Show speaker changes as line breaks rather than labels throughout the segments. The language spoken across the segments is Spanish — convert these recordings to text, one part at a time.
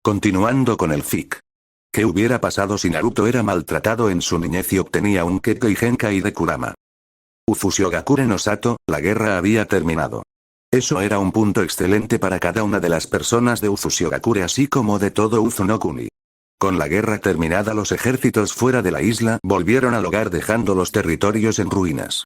Continuando con el fic. ¿Qué hubiera pasado si Naruto era maltratado en su niñez y obtenía un Kekkei Genkai de Kurama? Ufushigakure no Sato, la guerra había terminado. Eso era un punto excelente para cada una de las personas de Ufushigakure así como de todo Uzunokuni. Con la guerra terminada los ejércitos fuera de la isla volvieron al hogar dejando los territorios en ruinas.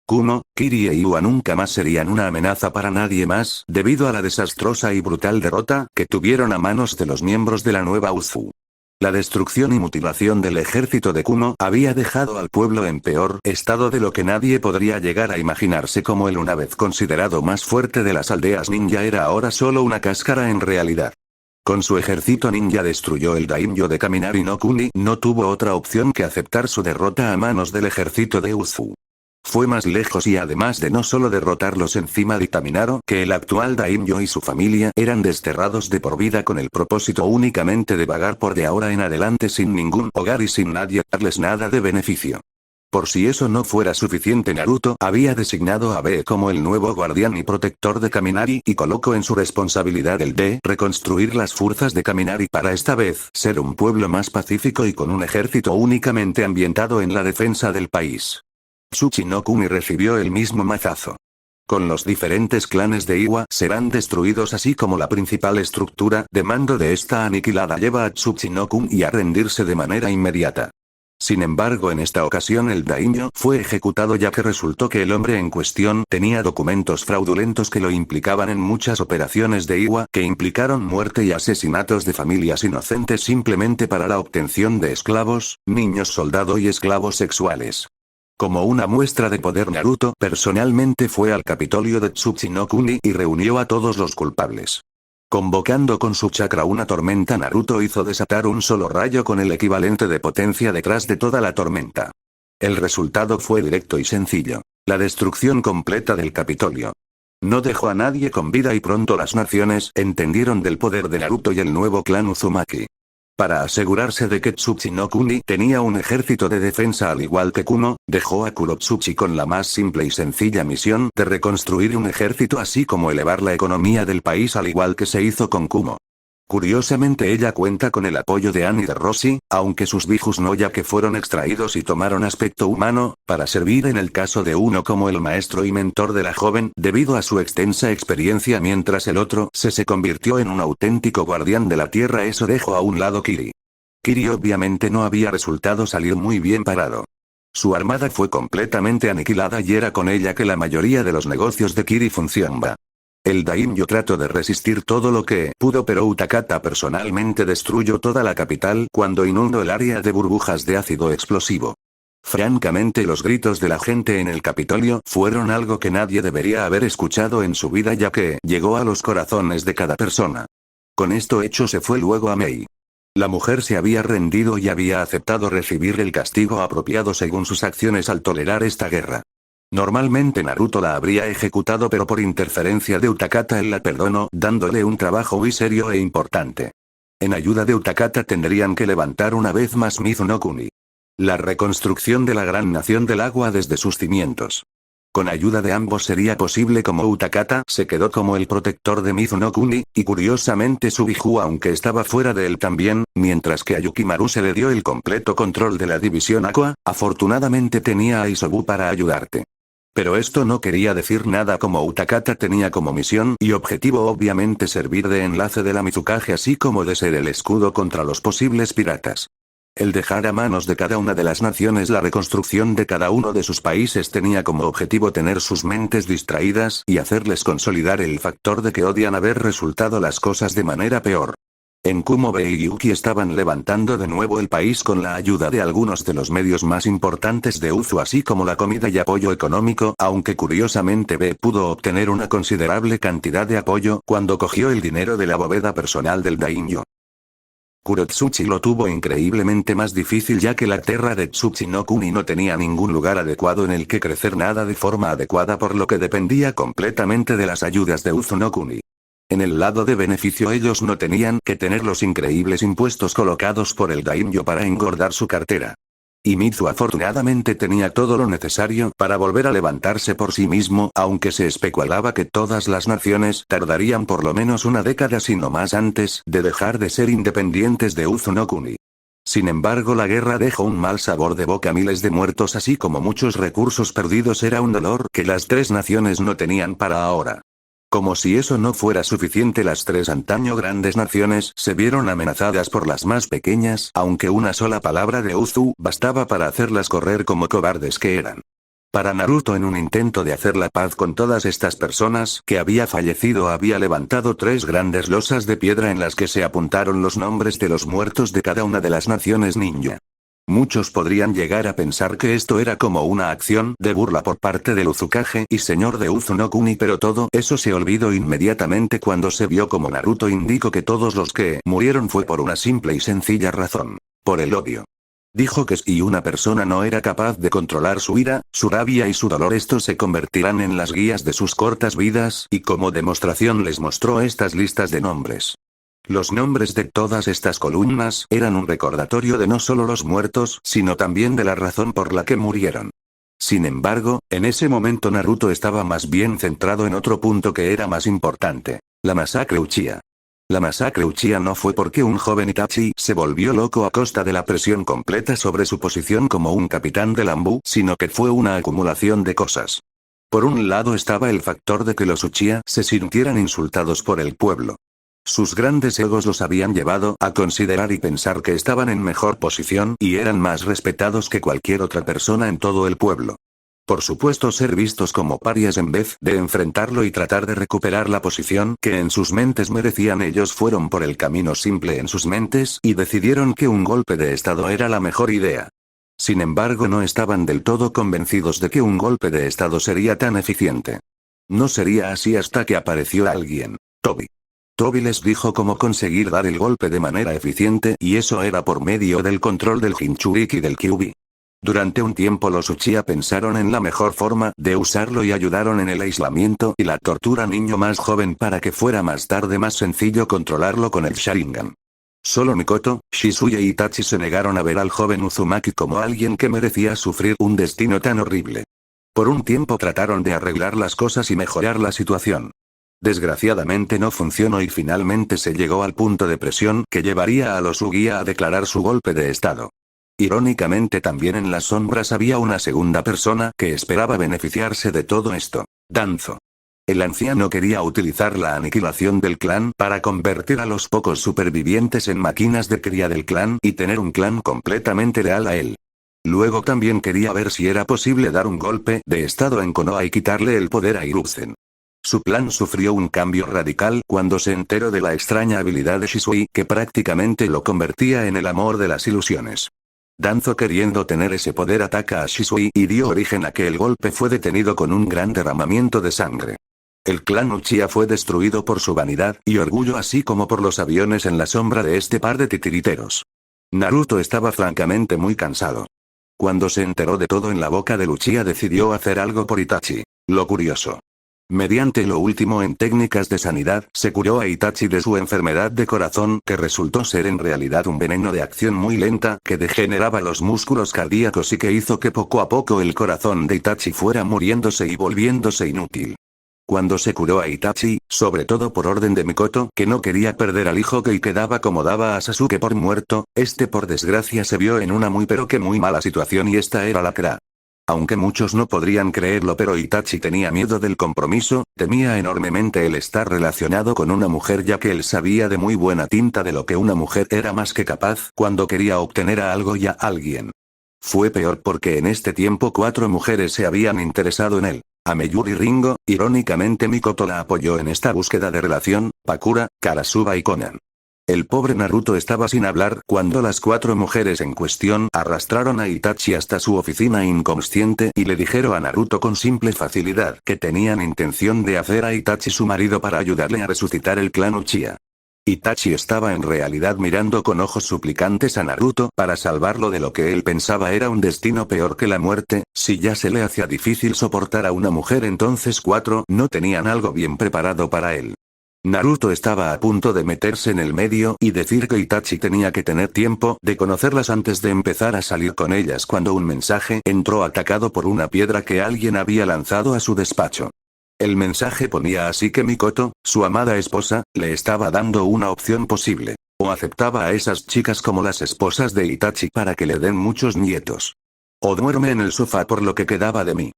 Kumo, Kiri e Iwa nunca más serían una amenaza para nadie más, debido a la desastrosa y brutal derrota que tuvieron a manos de los miembros de la nueva Uzu. La destrucción y mutilación del ejército de Kumo había dejado al pueblo en peor estado de lo que nadie podría llegar a imaginarse, como el una vez considerado más fuerte de las aldeas ninja era ahora solo una cáscara en realidad. Con su ejército ninja destruyó el daimyo de Kaminari no Kuni, no tuvo otra opción que aceptar su derrota a manos del ejército de Uzu. Fue más lejos y además de no solo derrotarlos encima de Taminaro, que el actual daimyo y su familia eran desterrados de por vida con el propósito únicamente de vagar por de ahora en adelante sin ningún hogar y sin nadie darles nada de beneficio. Por si eso no fuera suficiente, Naruto había designado a Be como el nuevo guardián y protector de Kaminari y colocó en su responsabilidad el de reconstruir las fuerzas de Kaminari para esta vez ser un pueblo más pacífico y con un ejército únicamente ambientado en la defensa del país. Tsuchinokuni recibió el mismo mazazo. Con los diferentes clanes de Iwa serán destruidos así como la principal estructura de mando de esta aniquilada lleva a Tsuchinokuni a rendirse de manera inmediata. Sin embargo, en esta ocasión el daimyo fue ejecutado ya que resultó que el hombre en cuestión tenía documentos fraudulentos que lo implicaban en muchas operaciones de Iwa que implicaron muerte y asesinatos de familias inocentes simplemente para la obtención de esclavos, niños soldado y esclavos sexuales. Como una muestra de poder, Naruto personalmente fue al Capitolio de Tsuchinokuni y reunió a todos los culpables. Convocando con su chakra una tormenta, Naruto hizo desatar un solo rayo con el equivalente de potencia detrás de toda la tormenta. El resultado fue directo y sencillo: la destrucción completa del Capitolio. No dejó a nadie con vida y pronto las naciones entendieron del poder de Naruto y el nuevo clan Uzumaki. Para asegurarse de que Tsuchinokuni tenía un ejército de defensa al igual que Kumo, dejó a Kurotsuchi con la más simple y sencilla misión de reconstruir un ejército así como elevar la economía del país al igual que se hizo con Kumo. Curiosamente ella cuenta con el apoyo de Annie y de Roshi, aunque sus Bijus no ya que fueron extraídos y tomaron aspecto humano, para servir en el caso de uno como el maestro y mentor de la joven debido a su extensa experiencia mientras el otro se convirtió en un auténtico guardián de la tierra. Eso dejó a un lado Kiri. Kiri obviamente no había resultado salir muy bien parado. Su armada fue completamente aniquilada y era con ella que la mayoría de los negocios de Kiri funcionaba. El daimyo trató de resistir todo lo que pudo, pero Utakata personalmente destruyó toda la capital cuando inundó el área de burbujas de ácido explosivo. Francamente, los gritos de la gente en el Capitolio fueron algo que nadie debería haber escuchado en su vida ya que llegó a los corazones de cada persona. Con esto hecho se fue luego a Mei. La mujer se había rendido y había aceptado recibir el castigo apropiado según sus acciones al tolerar esta guerra. Normalmente Naruto la habría ejecutado, pero por interferencia de Utakata él la perdonó dándole un trabajo muy serio e importante. En ayuda de Utakata tendrían que levantar una vez más Mizunokuni. La reconstrucción de la gran nación del agua desde sus cimientos. Con ayuda de ambos sería posible, como Utakata se quedó como el protector de Mizunokuni, y curiosamente Subihu aunque estaba fuera de él también, mientras que a Yukimaru se le dio el completo control de la división Aqua, afortunadamente tenía a Isobu para ayudarte. Pero esto no quería decir nada, como Utakata tenía como misión y objetivo obviamente servir de enlace de la Mizukage así como de ser el escudo contra los posibles piratas. El dejar a manos de cada una de las naciones la reconstrucción de cada uno de sus países tenía como objetivo tener sus mentes distraídas y hacerles consolidar el factor de que odian haber resultado las cosas de manera peor. En Kumo, Be y Yuki estaban levantando de nuevo el país con la ayuda de algunos de los medios más importantes de Uzu así como la comida y apoyo económico, aunque curiosamente Be pudo obtener una considerable cantidad de apoyo cuando cogió el dinero de la bóveda personal del daimyo. Kurotsuchi lo tuvo increíblemente más difícil ya que la tierra de Tsuchinokuni no tenía ningún lugar adecuado en el que crecer nada de forma adecuada, por lo que dependía completamente de las ayudas de Uzunokuni. En el lado de beneficio, ellos no tenían que tener los increíbles impuestos colocados por el daimyo para engordar su cartera. Y Mitsu afortunadamente tenía todo lo necesario para volver a levantarse por sí mismo, aunque se especulaba que todas las naciones tardarían por lo menos una década si no más antes de dejar de ser independientes de Uzunokuni. Sin embargo, la guerra dejó un mal sabor de boca, miles de muertos así como muchos recursos perdidos era un dolor que las tres naciones no tenían para ahora. Como si eso no fuera suficiente, las tres antaño grandes naciones se vieron amenazadas por las más pequeñas, aunque una sola palabra de Uzu bastaba para hacerlas correr como cobardes que eran. Para Naruto, en un intento de hacer la paz con todas estas personas que había fallecido, había levantado tres grandes losas de piedra en las que se apuntaron los nombres de los muertos de cada una de las naciones ninja. Muchos podrían llegar a pensar que esto era como una acción de burla por parte del Uzukage y señor de Uzunokuni, pero todo eso se olvidó inmediatamente cuando se vio como Naruto indicó que todos los que murieron fue por una simple y sencilla razón: por el odio. Dijo que si una persona no era capaz de controlar su ira, su rabia y su dolor, estos se convertirán en las guías de sus cortas vidas, y como demostración les mostró estas listas de nombres. Los nombres de todas estas columnas eran un recordatorio de no solo los muertos, sino también de la razón por la que murieron. Sin embargo, en ese momento Naruto estaba más bien centrado en otro punto que era más importante: la masacre Uchiha. La masacre Uchiha no fue porque un joven Itachi se volvió loco a costa de la presión completa sobre su posición como un capitán del Anbu, sino que fue una acumulación de cosas. Por un lado estaba el factor de que los Uchiha se sintieran insultados por el pueblo. Sus grandes egos los habían llevado a considerar y pensar que estaban en mejor posición y eran más respetados que cualquier otra persona en todo el pueblo. Por supuesto, ser vistos como parias en vez de enfrentarlo y tratar de recuperar la posición que en sus mentes merecían. Ellos fueron por el camino simple en sus mentes y decidieron que un golpe de estado era la mejor idea. Sin embargo, no estaban del todo convencidos de que un golpe de estado sería tan eficiente. No sería así hasta que apareció alguien: Tobi. Tobi les dijo cómo conseguir dar el golpe de manera eficiente, y eso era por medio del control del Jinchuriki y del Kyuubi. Durante un tiempo los Uchiha pensaron en la mejor forma de usarlo y ayudaron en el aislamiento y la tortura niño más joven para que fuera más tarde más sencillo controlarlo con el Sharingan. Solo Mikoto, Shizuya y Itachi se negaron a ver al joven Uzumaki como alguien que merecía sufrir un destino tan horrible. Por un tiempo trataron de arreglar las cosas y mejorar la situación. Desgraciadamente no funcionó y finalmente se llegó al punto de presión que llevaría a los Uchiha a declarar su golpe de estado. Irónicamente, también en las sombras había una segunda persona que esperaba beneficiarse de todo esto: Danzo. El anciano quería utilizar la aniquilación del clan para convertir a los pocos supervivientes en máquinas de cría del clan y tener un clan completamente leal a él. Luego también quería ver si era posible dar un golpe de estado en Konoha y quitarle el poder a Hiruzen. Su plan sufrió un cambio radical cuando se enteró de la extraña habilidad de Shisui que prácticamente lo convertía en el amor de las ilusiones. Danzo, queriendo tener ese poder, ataca a Shisui y dio origen a que el golpe fue detenido con un gran derramamiento de sangre. El clan Uchiha fue destruido por su vanidad y orgullo, así como por los aviones en la sombra de este par de titiriteros. Naruto estaba francamente muy cansado. Cuando se enteró de todo en la boca del Uchiha, decidió hacer algo por Itachi. Lo curioso. Mediante lo último en técnicas de sanidad, se curó a Itachi de su enfermedad de corazón, que resultó ser en realidad un veneno de acción muy lenta que degeneraba los músculos cardíacos y que hizo que poco a poco el corazón de Itachi fuera muriéndose y volviéndose inútil. Cuando se curó a Itachi, sobre todo por orden de Mikoto, que no quería perder al hijo que quedaba como daba a Sasuke por muerto, este por desgracia se vio en una muy pero que muy mala situación, y esta era la Kra. Aunque muchos no podrían creerlo, pero Itachi tenía miedo del compromiso, temía enormemente el estar relacionado con una mujer, ya que él sabía de muy buena tinta de lo que una mujer era más que capaz cuando quería obtener a algo y a alguien. Fue peor porque en este tiempo 4 mujeres se habían interesado en él. Ameyuri y Ringo. Irónicamente, Mikoto la apoyó en esta búsqueda de relación: Pakura, Karasuba y Konan. El pobre Naruto estaba sin hablar cuando las 4 mujeres en cuestión arrastraron a Itachi hasta su oficina inconsciente y le dijeron a Naruto con simple facilidad que tenían intención de hacer a Itachi su marido para ayudarle a resucitar el clan Uchiha. Itachi estaba en realidad mirando con ojos suplicantes a Naruto para salvarlo de lo que él pensaba era un destino peor que la muerte. Si ya se le hacía difícil soportar a una mujer, entonces 4 no tenían algo bien preparado para él. Naruto estaba a punto de meterse en el medio y decir que Itachi tenía que tener tiempo de conocerlas antes de empezar a salir con ellas cuando un mensaje entró atacado por una piedra que alguien había lanzado a su despacho. El mensaje ponía así que Mikoto, su amada esposa, le estaba dando una opción posible. O aceptaba a esas chicas como las esposas de Itachi para que le den muchos nietos. O duerme en el sofá por lo que quedaba de mí.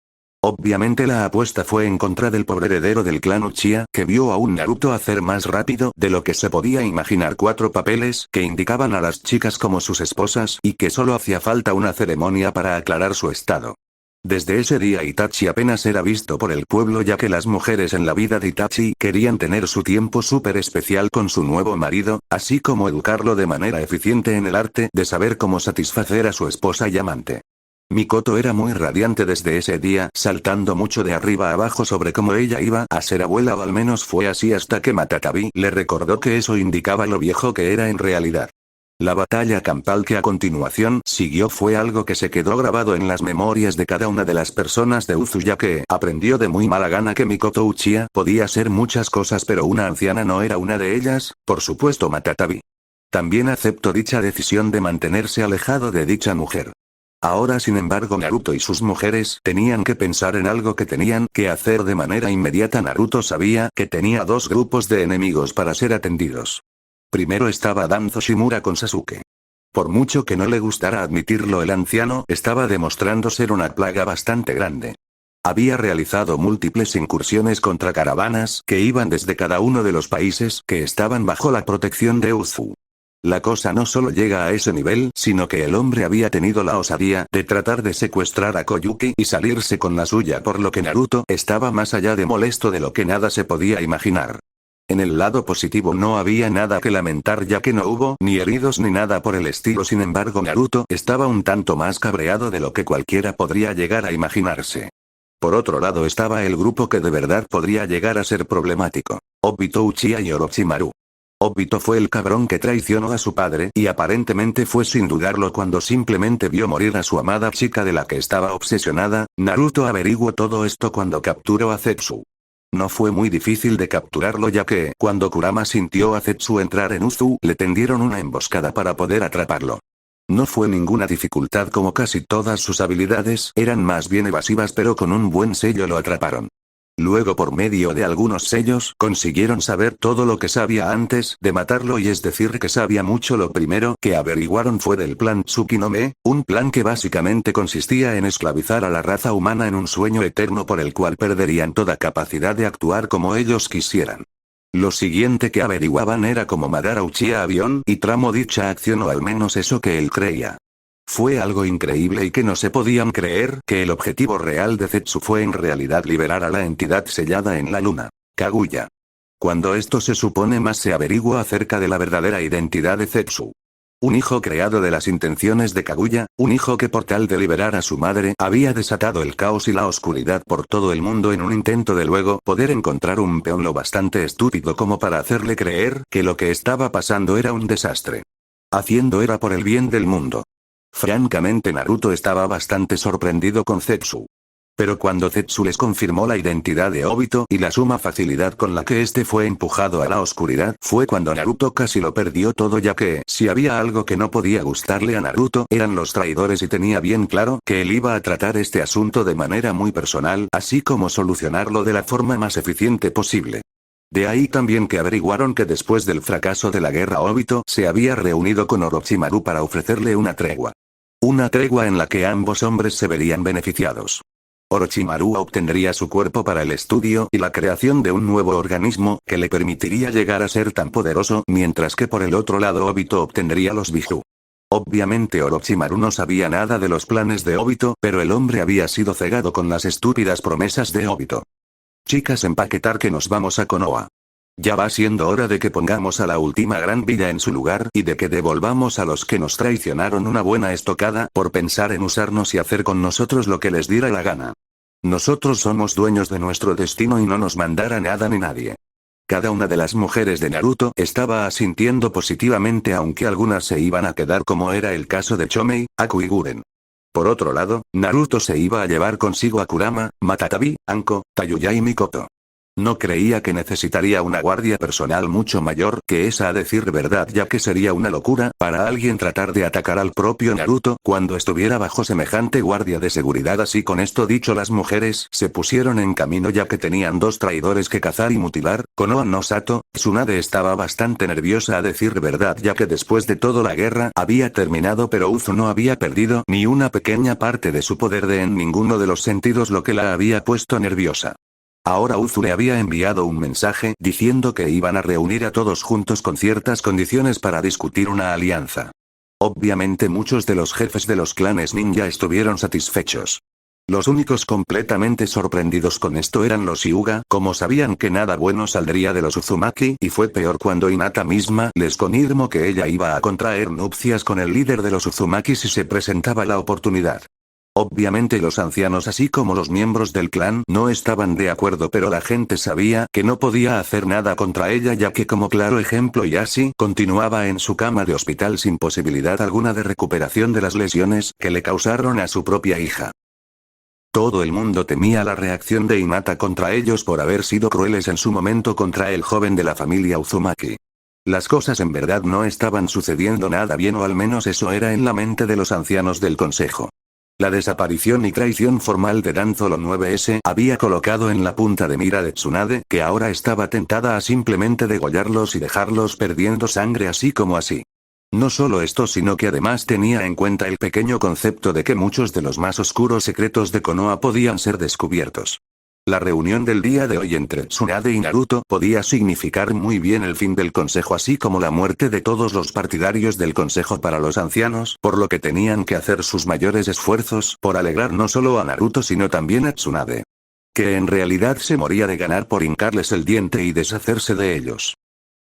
Obviamente la apuesta fue en contra del pobre heredero del clan Uchiha, que vio a un Naruto hacer más rápido de lo que se podía imaginar 4 papeles que indicaban a las chicas como sus esposas y que solo hacía falta una ceremonia para aclarar su estado. Desde ese día Itachi apenas era visto por el pueblo, ya que las mujeres en la vida de Itachi querían tener su tiempo súper especial con su nuevo marido, así como educarlo de manera eficiente en el arte de saber cómo satisfacer a su esposa y amante. Mikoto era muy radiante desde ese día, saltando mucho de arriba a abajo sobre cómo ella iba a ser abuela, o al menos fue así hasta que Matatabi le recordó que eso indicaba lo viejo que era en realidad. La batalla campal que a continuación siguió fue algo que se quedó grabado en las memorias de cada una de las personas de Uzu, ya que aprendió de muy mala gana que Mikoto Uchiha podía ser muchas cosas, pero una anciana no era una de ellas, por supuesto Matatabi. También aceptó dicha decisión de mantenerse alejado de dicha mujer. Ahora sin embargo Naruto y sus mujeres tenían que pensar en algo que tenían que hacer de manera inmediata. Naruto sabía que tenía 2 grupos de enemigos para ser atendidos. Primero estaba Danzo Shimura con Sasuke. Por mucho que no le gustara admitirlo, el anciano estaba demostrando ser una plaga bastante grande. Había realizado múltiples incursiones contra caravanas que iban desde cada uno de los países que estaban bajo la protección de Uzu. La cosa no solo llega a ese nivel, sino que el hombre había tenido la osadía de tratar de secuestrar a Koyuki y salirse con la suya, por lo que Naruto estaba más allá de molesto de lo que nada se podía imaginar. En el lado positivo no había nada que lamentar, ya que no hubo ni heridos ni nada por el estilo. Sin embargo Naruto estaba un tanto más cabreado de lo que cualquiera podría llegar a imaginarse. Por otro lado estaba el grupo que de verdad podría llegar a ser problemático: Obito Uchiha y Orochimaru. Obito fue el cabrón que traicionó a su padre, y aparentemente fue sin dudarlo cuando simplemente vio morir a su amada chica de la que estaba obsesionada. Naruto averiguó todo esto cuando capturó a Zetsu. No fue muy difícil de capturarlo, ya que, cuando Kurama sintió a Zetsu entrar en Uzu, le tendieron una emboscada para poder atraparlo. No fue ninguna dificultad, como casi todas sus habilidades eran más bien evasivas, pero con un buen sello lo atraparon. Luego, por medio de algunos sellos, consiguieron saber todo lo que sabía antes de matarlo, y es decir que sabía mucho. Lo primero que averiguaron fue del plan Tsukinome, un plan que básicamente consistía en esclavizar a la raza humana en un sueño eterno por el cual perderían toda capacidad de actuar como ellos quisieran. Lo siguiente que averiguaban era cómo Madara Uchiha avión y tramo dicha acción, o al menos eso que él creía. Fue algo increíble y que no se podían creer que el objetivo real de Zetsu fue en realidad liberar a la entidad sellada en la luna, Kaguya. Cuando esto se supone más se averigua acerca de la verdadera identidad de Zetsu. Un hijo creado de las intenciones de Kaguya, un hijo que por tal de liberar a su madre había desatado el caos y la oscuridad por todo el mundo en un intento de luego poder encontrar un peón lo bastante estúpido como para hacerle creer que lo que estaba pasando era un desastre. Haciendo era por el bien del mundo. Francamente Naruto estaba bastante sorprendido con Zetsu. Pero cuando Zetsu les confirmó la identidad de Obito y la suma facilidad con la que este fue empujado a la oscuridad, fue cuando Naruto casi lo perdió todo, ya que, si había algo que no podía gustarle a Naruto, eran los traidores, y tenía bien claro que él iba a tratar este asunto de manera muy personal, así como solucionarlo de la forma más eficiente posible. De ahí también que averiguaron que después del fracaso de la guerra Obito se había reunido con Orochimaru para ofrecerle una tregua. Una tregua en la que ambos hombres se verían beneficiados. Orochimaru obtendría su cuerpo para el estudio y la creación de un nuevo organismo que le permitiría llegar a ser tan poderoso, mientras que por el otro lado Obito obtendría los Biju. Obviamente Orochimaru no sabía nada de los planes de Obito, pero el hombre había sido cegado con las estúpidas promesas de Obito. Chicas, empaquetar que nos vamos a Konoha. Ya va siendo hora de que pongamos a la última gran villa en su lugar y de que devolvamos a los que nos traicionaron una buena estocada por pensar en usarnos y hacer con nosotros lo que les diera la gana. Nosotros somos dueños de nuestro destino y no nos mandará nada ni nadie. Cada una de las mujeres de Naruto estaba asintiendo positivamente, aunque algunas se iban a quedar, como era el caso de Chomei, Aku y Guren. Por otro lado, Naruto se iba a llevar consigo a Kurama, Matatabi, Anko, Tayuya y Mikoto. No creía que necesitaría una guardia personal mucho mayor que esa, a decir verdad, ya que sería una locura para alguien tratar de atacar al propio Naruto cuando estuviera bajo semejante guardia de seguridad. Así, con esto dicho, las mujeres se pusieron en camino ya que tenían dos traidores que cazar y mutilar. Konoha no Sato, Tsunade estaba bastante nerviosa, a decir verdad, ya que después de todo la guerra había terminado, pero Uzu no había perdido ni una pequeña parte de su poder en ninguno de los sentidos, lo que la había puesto nerviosa. Ahora Uzu le había enviado un mensaje diciendo que iban a reunir a todos juntos con ciertas condiciones para discutir una alianza. Obviamente muchos de los jefes de los clanes ninja estuvieron satisfechos. Los únicos completamente sorprendidos con esto eran los Hyuga, como sabían que nada bueno saldría de los Uzumaki, y fue peor cuando Hinata misma les confirmó que ella iba a contraer nupcias con el líder de los Uzumaki si se presentaba la oportunidad. Obviamente los ancianos así como los miembros del clan no estaban de acuerdo, pero la gente sabía que no podía hacer nada contra ella, ya que como claro ejemplo Yashi continuaba en su cama de hospital sin posibilidad alguna de recuperación de las lesiones que le causaron a su propia hija. Todo el mundo temía la reacción de Hinata contra ellos por haber sido crueles en su momento contra el joven de la familia Uzumaki. Las cosas en verdad no estaban sucediendo nada bien, o al menos eso era en la mente de los ancianos del consejo. La desaparición y traición formal de Danzolo 9S había colocado en la punta de mira de Tsunade, que ahora estaba tentada a simplemente degollarlos y dejarlos perdiendo sangre así como así. No solo esto, sino que además tenía en cuenta el pequeño concepto de que muchos de los más oscuros secretos de Konoha podían ser descubiertos. La reunión del día de hoy entre Tsunade y Naruto podía significar muy bien el fin del consejo, así como la muerte de todos los partidarios del consejo para los ancianos, por lo que tenían que hacer sus mayores esfuerzos por alegrar no solo a Naruto sino también a Tsunade, que en realidad se moría de ganar por hincarles el diente y deshacerse de ellos.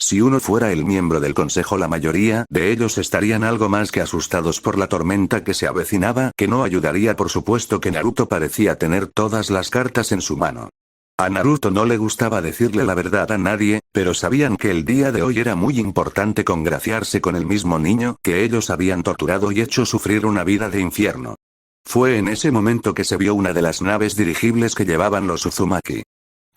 Si uno fuera el miembro del consejo, la mayoría de ellos estarían algo más que asustados por la tormenta que se avecinaba, que no ayudaría por supuesto que Naruto parecía tener todas las cartas en su mano. A Naruto no le gustaba decirle la verdad a nadie, pero sabían que el día de hoy era muy importante congraciarse con el mismo niño que ellos habían torturado y hecho sufrir una vida de infierno. Fue en ese momento que se vio una de las naves dirigibles que llevaban los Uzumaki.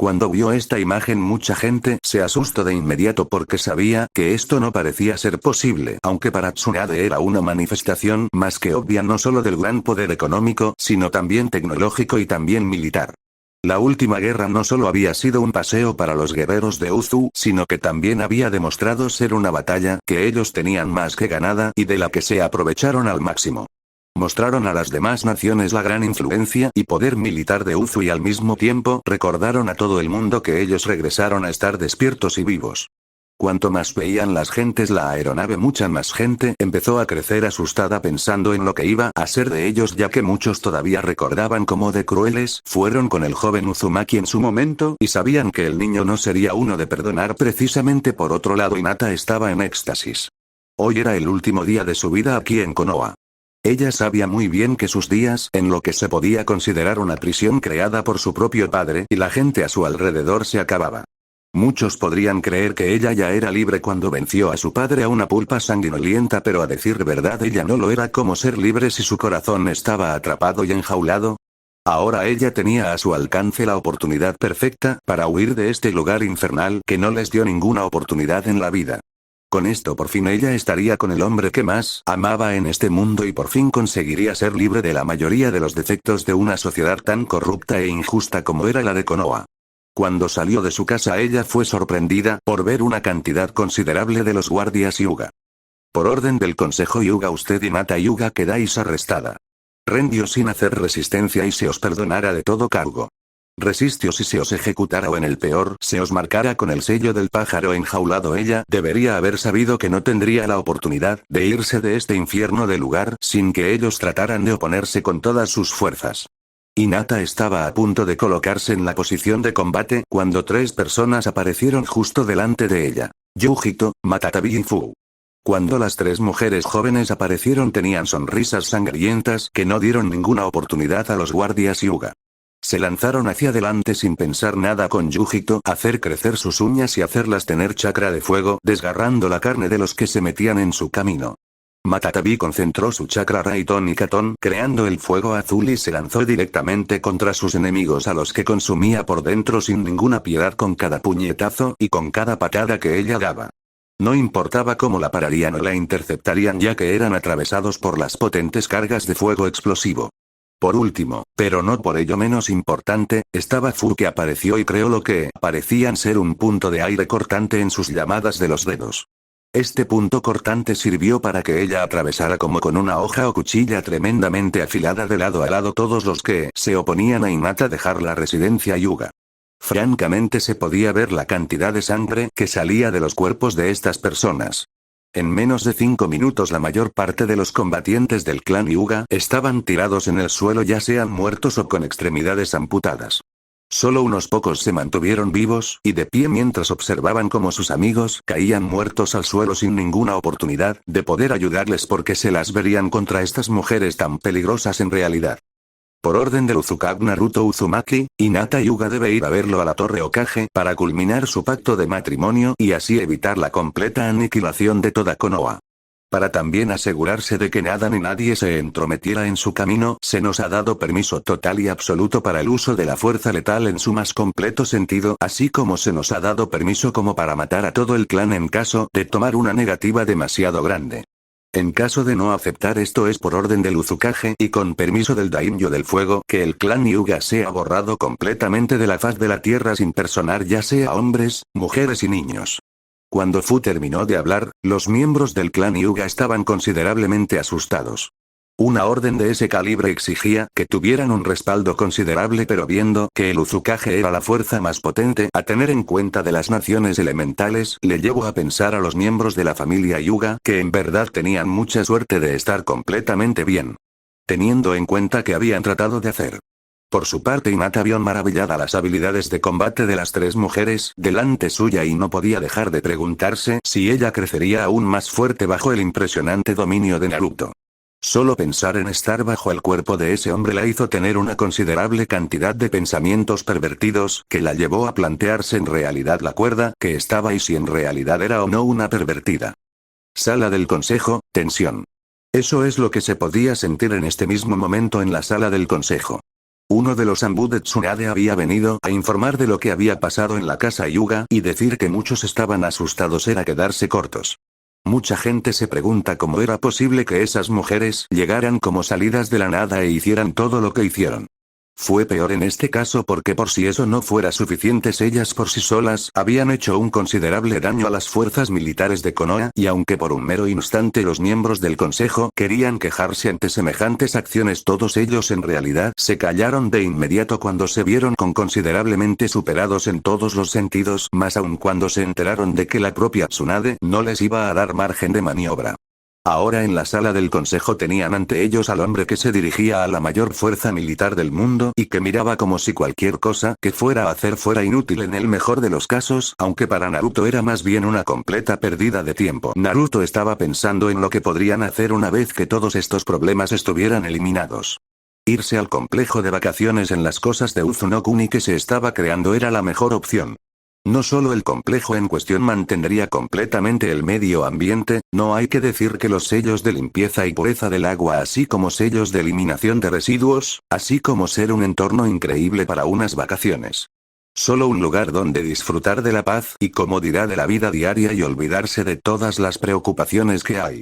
Cuando vio esta imagen mucha gente se asustó de inmediato porque sabía que esto no parecía ser posible, aunque para Tsunade era una manifestación más que obvia no solo del gran poder económico, sino también tecnológico y también militar. La última guerra no solo había sido un paseo para los guerreros de Uzu, sino que también había demostrado ser una batalla que ellos tenían más que ganada y de la que se aprovecharon al máximo. Mostraron a las demás naciones la gran influencia y poder militar de Uzu y al mismo tiempo recordaron a todo el mundo que ellos regresaron a estar despiertos y vivos. Cuanto más veían las gentes la aeronave, mucha más gente empezó a crecer asustada pensando en lo que iba a ser de ellos, ya que muchos todavía recordaban cómo de crueles fueron con el joven Uzumaki en su momento y sabían que el niño no sería uno de perdonar. Precisamente por otro lado, Hinata estaba en éxtasis. Hoy era el último día de su vida aquí en Konoha. Ella sabía muy bien que sus días en lo que se podía considerar una prisión creada por su propio padre y la gente a su alrededor se acababa. Muchos podrían creer que ella ya era libre cuando venció a su padre a una pulpa sanguinolienta, pero a decir verdad ella no lo era. ¿Cómo ser libre si su corazón estaba atrapado y enjaulado? Ahora ella tenía a su alcance la oportunidad perfecta para huir de este lugar infernal que no les dio ninguna oportunidad en la vida. Con esto por fin ella estaría con el hombre que más amaba en este mundo y por fin conseguiría ser libre de la mayoría de los defectos de una sociedad tan corrupta e injusta como era la de Konoha. Cuando salió de su casa ella fue sorprendida por ver una cantidad considerable de los guardias Hyuga. Por orden del consejo Hyuga, usted Hinata Hyuga quedáis arrestada. Rendió sin hacer resistencia y se os perdonara de todo cargo. Resistió si se os ejecutara o en el peor se os marcara con el sello del pájaro enjaulado. Ella debería haber sabido que no tendría la oportunidad de irse de este infierno de lugar sin que ellos trataran de oponerse con todas sus fuerzas. Hinata estaba a punto de colocarse en la posición de combate cuando tres personas aparecieron justo delante de ella: Yujito, Matatabi y Fu. Cuando las tres mujeres jóvenes aparecieron tenían sonrisas sangrientas que no dieron ninguna oportunidad a los guardias Hyuga. Se lanzaron hacia adelante sin pensar nada, con Yujito hacer crecer sus uñas y hacerlas tener chakra de fuego, desgarrando la carne de los que se metían en su camino. Matatabi concentró su chakra Raiton y Katon creando el fuego azul y se lanzó directamente contra sus enemigos a los que consumía por dentro sin ninguna piedad con cada puñetazo y con cada patada que ella daba. No importaba cómo la pararían o la interceptarían ya que eran atravesados por las potentes cargas de fuego explosivo. Por último, pero no por ello menos importante, estaba Fu que apareció y creó lo que parecían ser un punto de aire cortante en sus llamadas de los dedos. Este punto cortante sirvió para que ella atravesara como con una hoja o cuchilla tremendamente afilada de lado a lado todos los que se oponían a Hinata dejar la residencia Hyuga. Francamente se podía ver la cantidad de sangre que salía de los cuerpos de estas personas. En menos de 5 minutos la mayor parte de los combatientes del clan Hyuga estaban tirados en el suelo ya sean muertos o con extremidades amputadas. Solo unos pocos se mantuvieron vivos y de pie mientras observaban cómo sus amigos caían muertos al suelo sin ninguna oportunidad de poder ayudarles porque se las verían contra estas mujeres tan peligrosas en realidad. Por orden del Uzukage Naruto Uzumaki, Hinata Hyuga debe ir a verlo a la Torre Hokage para culminar su pacto de matrimonio y así evitar la completa aniquilación de toda Konoha. Para también asegurarse de que nada ni nadie se entrometiera en su camino, se nos ha dado permiso total y absoluto para el uso de la fuerza letal en su más completo sentido, así como se nos ha dado permiso como para matar a todo el clan en caso de tomar una negativa demasiado grande. En caso de no aceptar esto es por orden del Uzukage y con permiso del Daimyo del Fuego que el clan Hyuga sea borrado completamente de la faz de la tierra sin personar ya sea hombres, mujeres y niños. Cuando Fu terminó de hablar, los miembros del clan Hyuga estaban considerablemente asustados. Una orden de ese calibre exigía que tuvieran un respaldo considerable pero viendo que el Uzukage era la fuerza más potente a tener en cuenta de las naciones elementales le llevó a pensar a los miembros de la familia Hyuga que en verdad tenían mucha suerte de estar completamente bien. Teniendo en cuenta que habían tratado de hacer. Por su parte Hinata vio maravillada las habilidades de combate de las tres mujeres delante suya y no podía dejar de preguntarse si ella crecería aún más fuerte bajo el impresionante dominio de Naruto. Solo pensar en estar bajo el cuerpo de ese hombre la hizo tener una considerable cantidad de pensamientos pervertidos que la llevó a plantearse en realidad la cuerda que estaba y si en realidad era o no una pervertida. Sala del consejo, tensión. Eso es lo que se podía sentir en este mismo momento en la sala del consejo. Uno de los Anbu de Tsunade había venido a informar de lo que había pasado en la casa Hyuga y decir que muchos estaban asustados era quedarse cortos. Mucha gente se pregunta cómo era posible que esas mujeres llegaran como salidas de la nada e hicieran todo lo que hicieron. Fue peor en este caso porque por si eso no fuera suficientes ellas por sí solas habían hecho un considerable daño a las fuerzas militares de Konoha y aunque por un mero instante los miembros del consejo querían quejarse ante semejantes acciones todos ellos en realidad se callaron de inmediato cuando se vieron con considerablemente superados en todos los sentidos más aún cuando se enteraron de que la propia Tsunade no les iba a dar margen de maniobra. Ahora en la sala del consejo tenían ante ellos al hombre que se dirigía a la mayor fuerza militar del mundo y que miraba como si cualquier cosa que fuera a hacer fuera inútil en el mejor de los casos, aunque para Naruto era más bien una completa pérdida de tiempo. Naruto estaba pensando en lo que podrían hacer una vez que todos estos problemas estuvieran eliminados. Irse al complejo de vacaciones en las cosas de Uzunokuni que se estaba creando era la mejor opción. No solo el complejo en cuestión mantendría completamente el medio ambiente, no hay que decir que los sellos de limpieza y pureza del agua así como sellos de eliminación de residuos, así como ser un entorno increíble para unas vacaciones. Solo un lugar donde disfrutar de la paz y comodidad de la vida diaria y olvidarse de todas las preocupaciones que hay.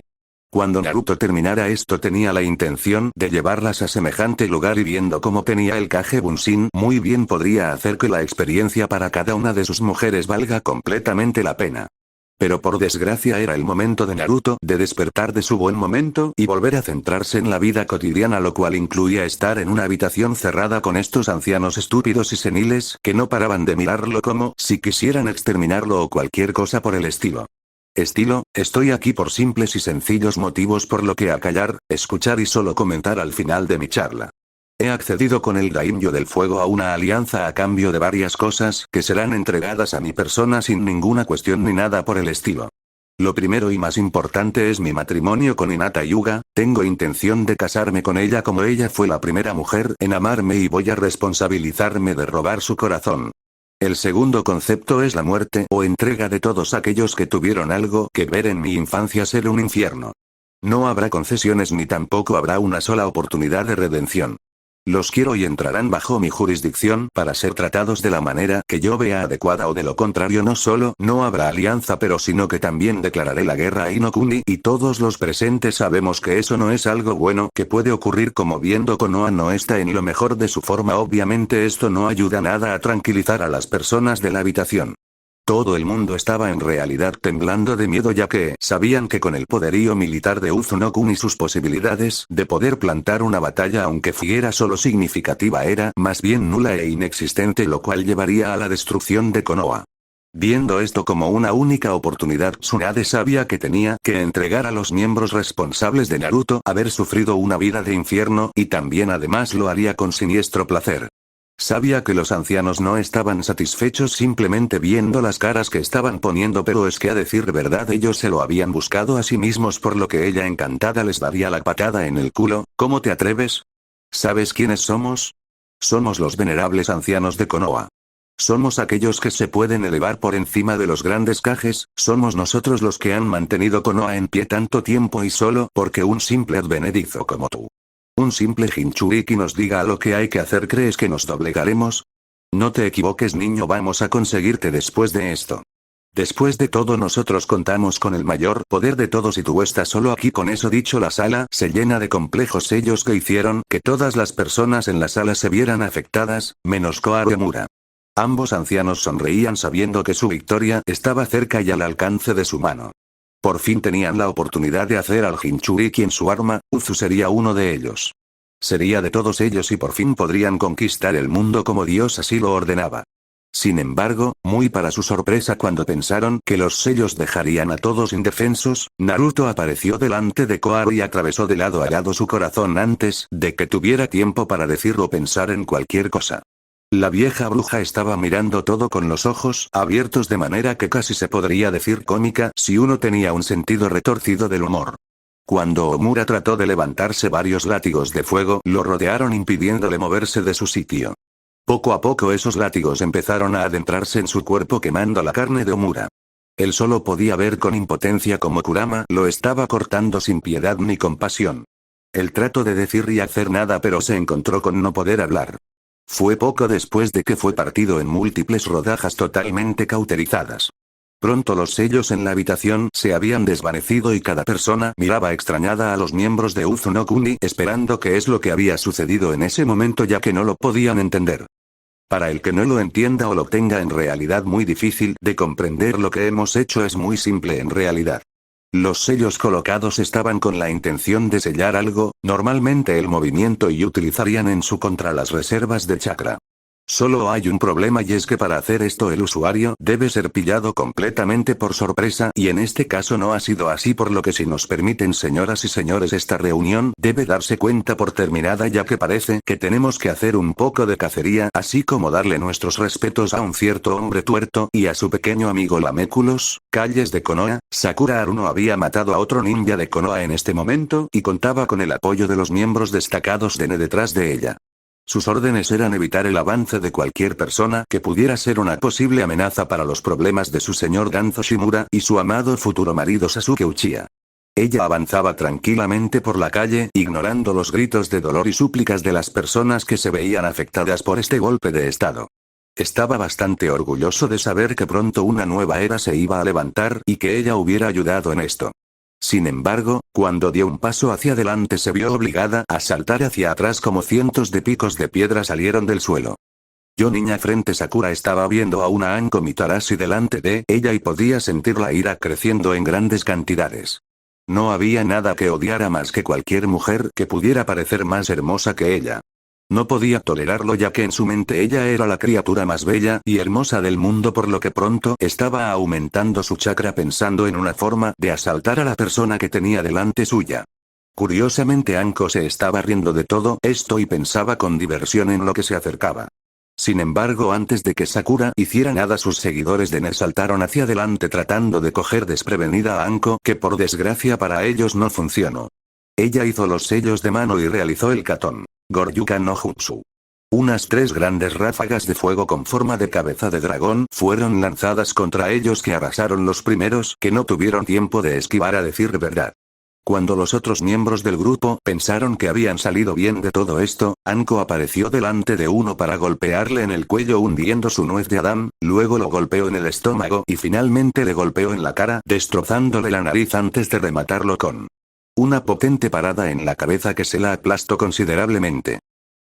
Cuando Naruto terminara esto tenía la intención de llevarlas a semejante lugar y viendo cómo tenía el Kage Bunshin muy bien podría hacer que la experiencia para cada una de sus mujeres valga completamente la pena. Pero por desgracia era el momento de Naruto de despertar de su buen momento y volver a centrarse en la vida cotidiana lo cual incluía estar en una habitación cerrada con estos ancianos estúpidos y seniles que no paraban de mirarlo como si quisieran exterminarlo o cualquier cosa por el estilo. Estoy aquí por simples y sencillos motivos por lo que a callar, escuchar y solo comentar al final de mi charla. He accedido con el Daimyo del Fuego a una alianza a cambio de varias cosas que serán entregadas a mi persona sin ninguna cuestión ni nada por el estilo. Lo primero y más importante es mi matrimonio con Hinata Hyuga, tengo intención de casarme con ella como ella fue la primera mujer en amarme y voy a responsabilizarme de robar su corazón. El segundo concepto es la muerte o entrega de todos aquellos que tuvieron algo que ver en mi infancia ser un infierno. No habrá concesiones ni tampoco habrá una sola oportunidad de redención. Los quiero y entrarán bajo mi jurisdicción para ser tratados de la manera que yo vea adecuada o de lo contrario no solo no habrá alianza pero sino que también declararé la guerra a Inokuni y todos los presentes sabemos que eso no es algo bueno que puede ocurrir como viendo Konoha no está en lo mejor de su forma obviamente esto no ayuda nada a tranquilizar a las personas de la habitación. Todo el mundo estaba en realidad temblando de miedo ya que sabían que con el poderío militar de Uzunokun y sus posibilidades de poder plantar una batalla aunque fuera solo significativa era más bien nula e inexistente lo cual llevaría a la destrucción de Konoha. Viendo esto como una única oportunidad Tsunade sabía que tenía que entregar a los miembros responsables de Naruto haber sufrido una vida de infierno y también además lo haría con siniestro placer. Sabía que los ancianos no estaban satisfechos simplemente viendo las caras que estaban poniendo pero es que a decir verdad ellos se lo habían buscado a sí mismos por lo que ella encantada les daría la patada en el culo, ¿cómo te atreves? ¿Sabes quiénes somos? Somos los venerables ancianos de Konoha. Somos aquellos que se pueden elevar por encima de los grandes Kages, somos nosotros los que han mantenido Konoha en pie tanto tiempo y solo porque un simple advenedizo como tú. Un simple Jinchuriki nos diga lo que hay que hacer ¿crees que nos doblegaremos? No te equivoques niño vamos a conseguirte después de esto. Después de todo nosotros contamos con el mayor poder de todos y tú estás solo aquí con eso dicho la sala se llena de complejos sellos que hicieron que todas las personas en la sala se vieran afectadas, menos Koharu y Omura. Ambos ancianos sonreían sabiendo que su victoria estaba cerca y al alcance de su mano. Por fin tenían la oportunidad de hacer al Jinchuriki en su arma, Uzu sería uno de ellos. Sería de todos ellos y por fin podrían conquistar el mundo como Dios así lo ordenaba. Sin embargo, muy para su sorpresa cuando pensaron que los sellos dejarían a todos indefensos, Naruto apareció delante de Koharu y atravesó de lado a lado su corazón antes de que tuviera tiempo para decir o pensar en cualquier cosa. La vieja bruja estaba mirando todo con los ojos abiertos de manera que casi se podría decir cómica si uno tenía un sentido retorcido del humor. Cuando Omura trató de levantarse varios látigos de fuego lo rodearon impidiéndole moverse de su sitio. Poco a poco esos látigos empezaron a adentrarse en su cuerpo quemando la carne de Omura. Él solo podía ver con impotencia como Kurama lo estaba cortando sin piedad ni compasión. Él trató de decir y hacer nada pero se encontró con no poder hablar. Fue poco después de que fue partido en múltiples rodajas totalmente cauterizadas. Pronto los sellos en la habitación se habían desvanecido y cada persona miraba extrañada a los miembros de Uzunokuni esperando qué es lo que había sucedido en ese momento ya que no lo podían entender. Para el que no lo entienda o lo tenga en realidad muy difícil de comprender lo que hemos hecho es muy simple en realidad. Los sellos colocados estaban con la intención de sellar algo, normalmente el movimiento y utilizarían en su contra las reservas de chakra. Solo hay un problema y es que para hacer esto el usuario debe ser pillado completamente por sorpresa y en este caso no ha sido así por lo que si nos permiten señoras y señores esta reunión debe darse cuenta por terminada ya que parece que tenemos que hacer un poco de cacería así como darle nuestros respetos a un cierto hombre tuerto y a su pequeño amigo Laméculos, calles de Konoha. Sakura Haruno había matado a otro ninja de Konoha en este momento y contaba con el apoyo de los miembros destacados de NE detrás de ella. Sus órdenes eran evitar el avance de cualquier persona que pudiera ser una posible amenaza para los problemas de su señor Danzo Shimura y su amado futuro marido Sasuke Uchiha. Ella avanzaba tranquilamente por la calle ignorando los gritos de dolor y súplicas de las personas que se veían afectadas por este golpe de estado. Estaba bastante orgulloso de saber que pronto una nueva era se iba a levantar y que ella hubiera ayudado en esto. Sin embargo, cuando dio un paso hacia adelante se vio obligada a saltar hacia atrás como cientos de picos de piedra salieron del suelo. Yo niña frente Sakura estaba viendo a una Anko Mitarashi delante de ella y podía sentir la ira creciendo en grandes cantidades. No había nada que odiara más que cualquier mujer que pudiera parecer más hermosa que ella. No podía tolerarlo ya que en su mente ella era la criatura más bella y hermosa del mundo por lo que pronto estaba aumentando su chakra pensando en una forma de asaltar a la persona que tenía delante suya. Curiosamente Anko se estaba riendo de todo esto y pensaba con diversión en lo que se acercaba. Sin embargo antes de que Sakura hiciera nada sus seguidores de NE saltaron hacia adelante tratando de coger desprevenida a Anko que por desgracia para ellos no funcionó. Ella hizo los sellos de mano y realizó el Katon Goryuka no Jutsu. Unas 3 grandes ráfagas de fuego con forma de cabeza de dragón fueron lanzadas contra ellos que arrasaron los primeros que no tuvieron tiempo de esquivar a decir verdad. Cuando los otros miembros del grupo pensaron que habían salido bien de todo esto, Anko apareció delante de uno para golpearle en el cuello hundiendo su nuez de Adán, luego lo golpeó en el estómago y finalmente le golpeó en la cara destrozándole la nariz antes de rematarlo con una potente parada en la cabeza que se la aplastó considerablemente.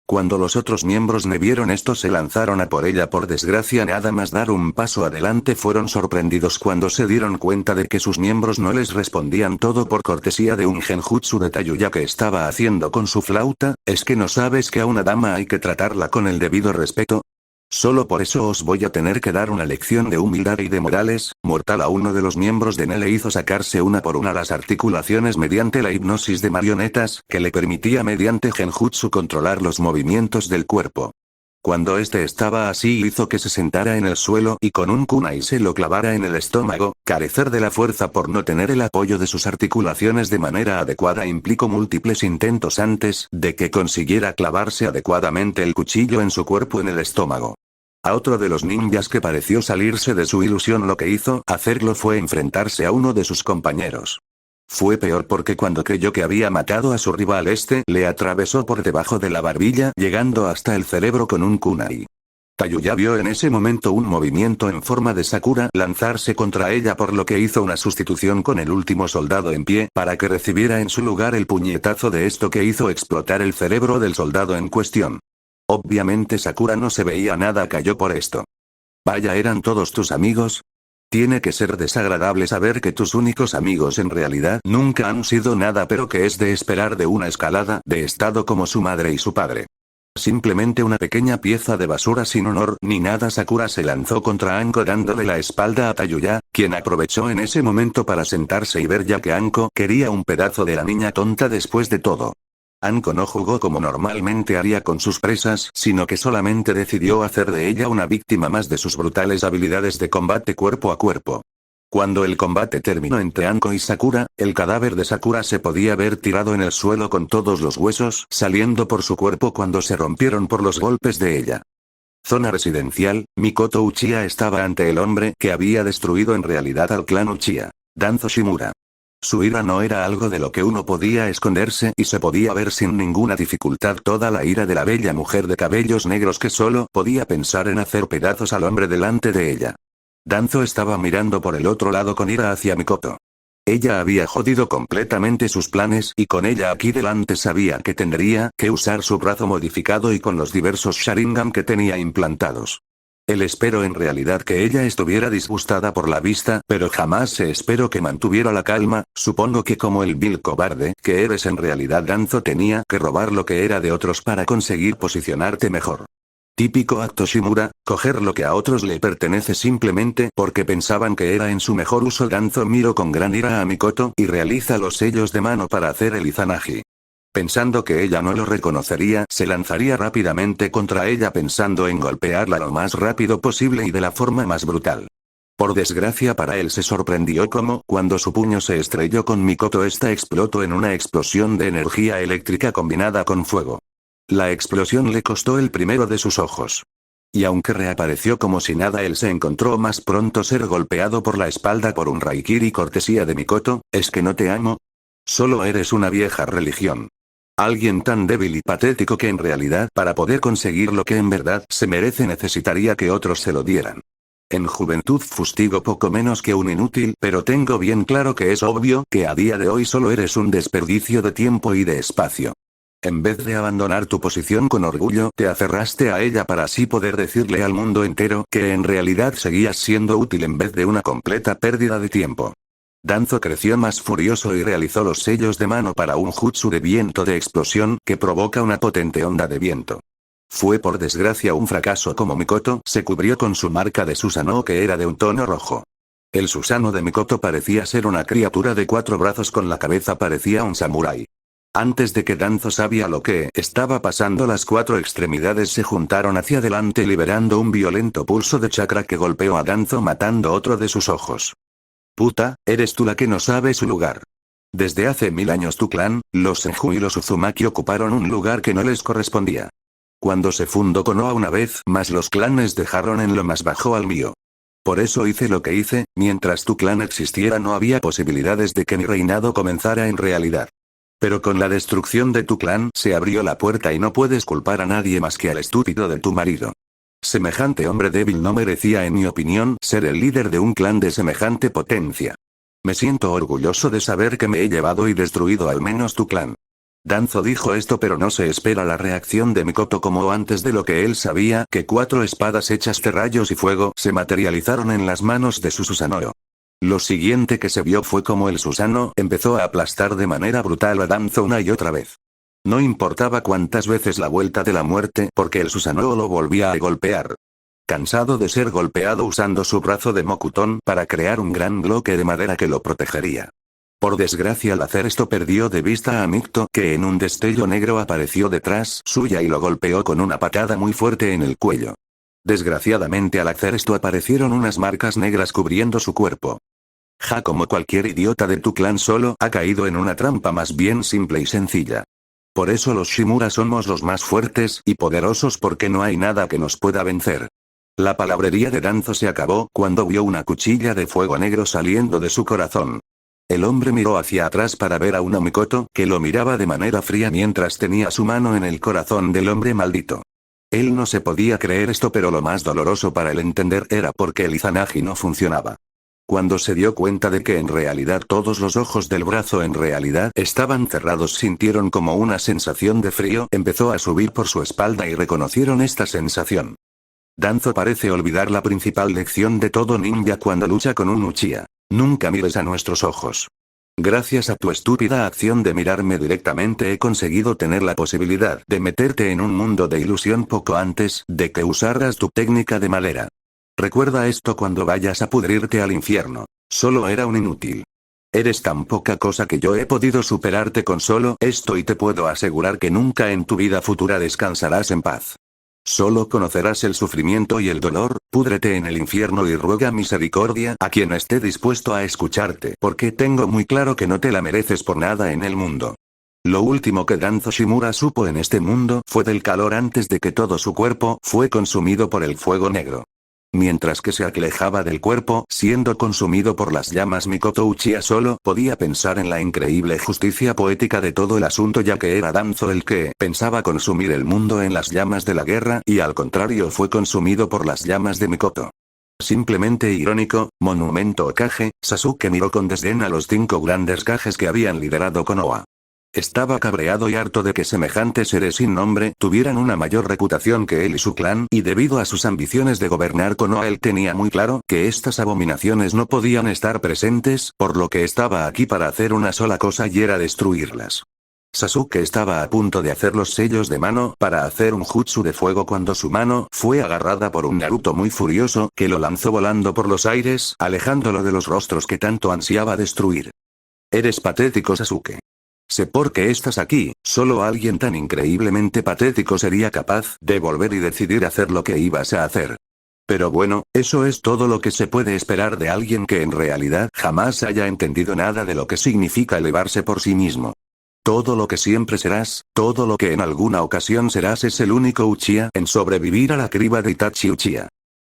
Cuando los otros miembros ne vieron esto se lanzaron a por ella. Por desgracia nada más dar un paso adelante fueron sorprendidos cuando se dieron cuenta de que sus miembros no les respondían, todo por cortesía de un genjutsu de Tayuya que estaba haciendo con su flauta. ¿Es que no sabes que a una dama hay que tratarla con el debido respeto? Solo por eso os voy a tener que dar una lección de humildad y de modales. Mortal. A uno de los miembros de Ne le hizo sacarse una por una las articulaciones mediante la hipnosis de marionetas, que le permitía mediante genjutsu controlar los movimientos del cuerpo. Cuando este estaba así hizo que se sentara en el suelo y con un kunai se lo clavara en el estómago. Carecer de la fuerza por no tener el apoyo de sus articulaciones de manera adecuada implicó múltiples intentos antes de que consiguiera clavarse adecuadamente el cuchillo en su cuerpo en el estómago. A otro de los ninjas que pareció salirse de su ilusión lo que hizo hacerlo fue enfrentarse a uno de sus compañeros. Fue peor porque cuando creyó que había matado a su rival le atravesó por debajo de la barbilla llegando hasta el cerebro con un kunai. Tayuya vio en ese momento un movimiento en forma de Sakura lanzarse contra ella, por lo que hizo una sustitución con el último soldado en pie para que recibiera en su lugar el puñetazo de esto que hizo explotar el cerebro del soldado en cuestión. Obviamente Sakura no se veía nada, cayó por esto. Vaya, ¿eran todos tus amigos? Tiene que ser desagradable saber que tus únicos amigos en realidad nunca han sido nada, pero que es de esperar de una escalada de estado como su madre y su padre. Simplemente una pequeña pieza de basura sin honor ni nada. Sakura se lanzó contra Anko dándole la espalda a Tayuya, quien aprovechó en ese momento para sentarse y ver ya que Anko quería un pedazo de la niña tonta. Después de todo, Anko no jugó como normalmente haría con sus presas, sino que solamente decidió hacer de ella una víctima más de sus brutales habilidades de combate cuerpo a cuerpo. Cuando el combate terminó entre Anko y Sakura, el cadáver de Sakura se podía ver tirado en el suelo con todos los huesos saliendo por su cuerpo cuando se rompieron por los golpes de ella. Zona residencial. Mikoto Uchiha estaba ante el hombre que había destruido en realidad al clan Uchiha, Danzo Shimura. Su ira no era algo de lo que uno podía esconderse y se podía ver sin ninguna dificultad toda la ira de la bella mujer de cabellos negros que solo podía pensar en hacer pedazos al hombre delante de ella. Danzo estaba mirando por el otro lado con ira hacia Mikoto. Ella había jodido completamente sus planes y con ella aquí delante sabía que tendría que usar su brazo modificado y con los diversos Sharingan que tenía implantados. Él esperó en realidad que ella estuviera disgustada por la vista, pero jamás se esperó que mantuviera la calma. Supongo que como el vil cobarde que eres en realidad, Danzo tenía que robar lo que era de otros para conseguir posicionarte mejor. Típico acto Shimura, coger lo que a otros le pertenece simplemente porque pensaban que era en su mejor uso. Danzo miró con gran ira a Mikoto y realiza los sellos de mano para hacer el Izanagi. Pensando que ella no lo reconocería, se lanzaría rápidamente contra ella pensando en golpearla lo más rápido posible y de la forma más brutal. Por desgracia para él se sorprendió como, cuando su puño se estrelló con Mikoto, esta explotó en una explosión de energía eléctrica combinada con fuego. La explosión le costó el primero de sus ojos. Y aunque reapareció como si nada, él se encontró más pronto ser golpeado por la espalda por un Raikiri cortesía de Mikoto. ¿Es que no te amo? Solo eres una vieja religión. Alguien tan débil y patético que en realidad para poder conseguir lo que en verdad se merece necesitaría que otros se lo dieran. En juventud fustigo poco menos que un inútil, pero tengo bien claro que es obvio que a día de hoy solo eres un desperdicio de tiempo y de espacio. En vez de abandonar tu posición con orgullo, te aferraste a ella para así poder decirle al mundo entero que en realidad seguías siendo útil en vez de una completa pérdida de tiempo. Danzo creció más furioso y realizó los sellos de mano para un jutsu de viento de explosión que provoca una potente onda de viento. Fue por desgracia un fracaso como Mikoto se cubrió con su marca de Susanoo que era de un tono rojo. El Susanoo de Mikoto parecía ser una criatura de 4 brazos con la cabeza parecía un samurái. Antes de que Danzo sabía lo que estaba pasando, las 4 extremidades se juntaron hacia adelante liberando un violento pulso de chakra que golpeó a Danzo matando otro de sus ojos. Puta, eres tú la que no sabe su lugar. Desde hace 1000 años tu clan, los Senju y los Uzumaki ocuparon un lugar que no les correspondía. Cuando se fundó Konoha una vez más los clanes dejaron en lo más bajo al mío. Por eso hice lo que hice, mientras tu clan existiera no había posibilidades de que mi reinado comenzara en realidad. Pero con la destrucción de tu clan se abrió la puerta y no puedes culpar a nadie más que al estúpido de tu marido. Semejante hombre débil no merecía, en mi opinión, ser el líder de un clan de semejante potencia. Me siento orgulloso de saber que me he llevado y destruido al menos tu clan. Danzo dijo esto, pero no se espera la reacción de Mikoto como antes de lo que él sabía, que 4 espadas hechas de rayos y fuego se materializaron en las manos de su Susanoo. Lo siguiente que se vio fue como el Susanoo empezó a aplastar de manera brutal a Danzo una y otra vez. No importaba cuántas veces la vuelta de la muerte, porque el Susanoo lo volvía a golpear. Cansado de ser golpeado usando su brazo de Mokuton para crear un gran bloque de madera que lo protegería. Por desgracia, al hacer esto perdió de vista a Mikoto, que en un destello negro apareció detrás suya y lo golpeó con una patada muy fuerte en el cuello. Desgraciadamente, al hacer esto aparecieron unas marcas negras cubriendo su cuerpo. Ja, como cualquier idiota de tu clan, solo ha caído en una trampa más bien simple y sencilla. Por eso los Shimura somos los más fuertes y poderosos, porque no hay nada que nos pueda vencer. La palabrería de Danzo se acabó cuando vio una cuchilla de fuego negro saliendo de su corazón. El hombre miró hacia atrás para ver a una Mikoto que lo miraba de manera fría mientras tenía su mano en el corazón del hombre maldito. Él no se podía creer esto, pero lo más doloroso para él entender era porque el Izanagi no funcionaba. Cuando se dio cuenta de que en realidad todos los ojos del brazo en realidad estaban cerrados, sintieron como una sensación de frío empezó a subir por su espalda y reconocieron esta sensación. Danzo parece olvidar la principal lección de todo ninja cuando lucha con un Uchiha. Nunca mires a nuestros ojos. Gracias a tu estúpida acción de mirarme directamente he conseguido tener la posibilidad de meterte en un mundo de ilusión poco antes de que usaras tu técnica de madera. Recuerda esto cuando vayas a pudrirte al infierno. Solo era un inútil. Eres tan poca cosa que yo he podido superarte con solo esto y te puedo asegurar que nunca en tu vida futura descansarás en paz. Solo conocerás el sufrimiento y el dolor, púdrete en el infierno y ruega misericordia a quien esté dispuesto a escucharte, porque tengo muy claro que no te la mereces por nada en el mundo. Lo último que Danzo Shimura supo en este mundo fue del calor antes de que todo su cuerpo fue consumido por el fuego negro. Mientras que se alejaba del cuerpo, siendo consumido por las llamas, Mikoto Uchiha solo podía pensar en la increíble justicia poética de todo el asunto, ya que era Danzo el que pensaba consumir el mundo en las llamas de la guerra, y al contrario fue consumido por las llamas de Mikoto. Simplemente irónico, monumento Hokage, Sasuke miró con desdén a los 5 grandes Kages que habían liderado Konoha. Estaba cabreado y harto de que semejantes seres sin nombre tuvieran una mayor reputación que él y su clan, y debido a sus ambiciones de gobernar Konoha él tenía muy claro que estas abominaciones no podían estar presentes, por lo que estaba aquí para hacer una sola cosa y era destruirlas. Sasuke estaba a punto de hacer los sellos de mano para hacer un jutsu de fuego cuando su mano fue agarrada por un Naruto muy furioso que lo lanzó volando por los aires, alejándolo de los rostros que tanto ansiaba destruir. Eres patético, Sasuke. Sé por qué estás aquí, solo alguien tan increíblemente patético sería capaz de volver y decidir hacer lo que ibas a hacer. Pero bueno, eso es todo lo que se puede esperar de alguien que en realidad jamás haya entendido nada de lo que significa elevarse por sí mismo. Todo lo que siempre serás, todo lo que en alguna ocasión serás es el único Uchiha en sobrevivir a la criba de Itachi Uchiha.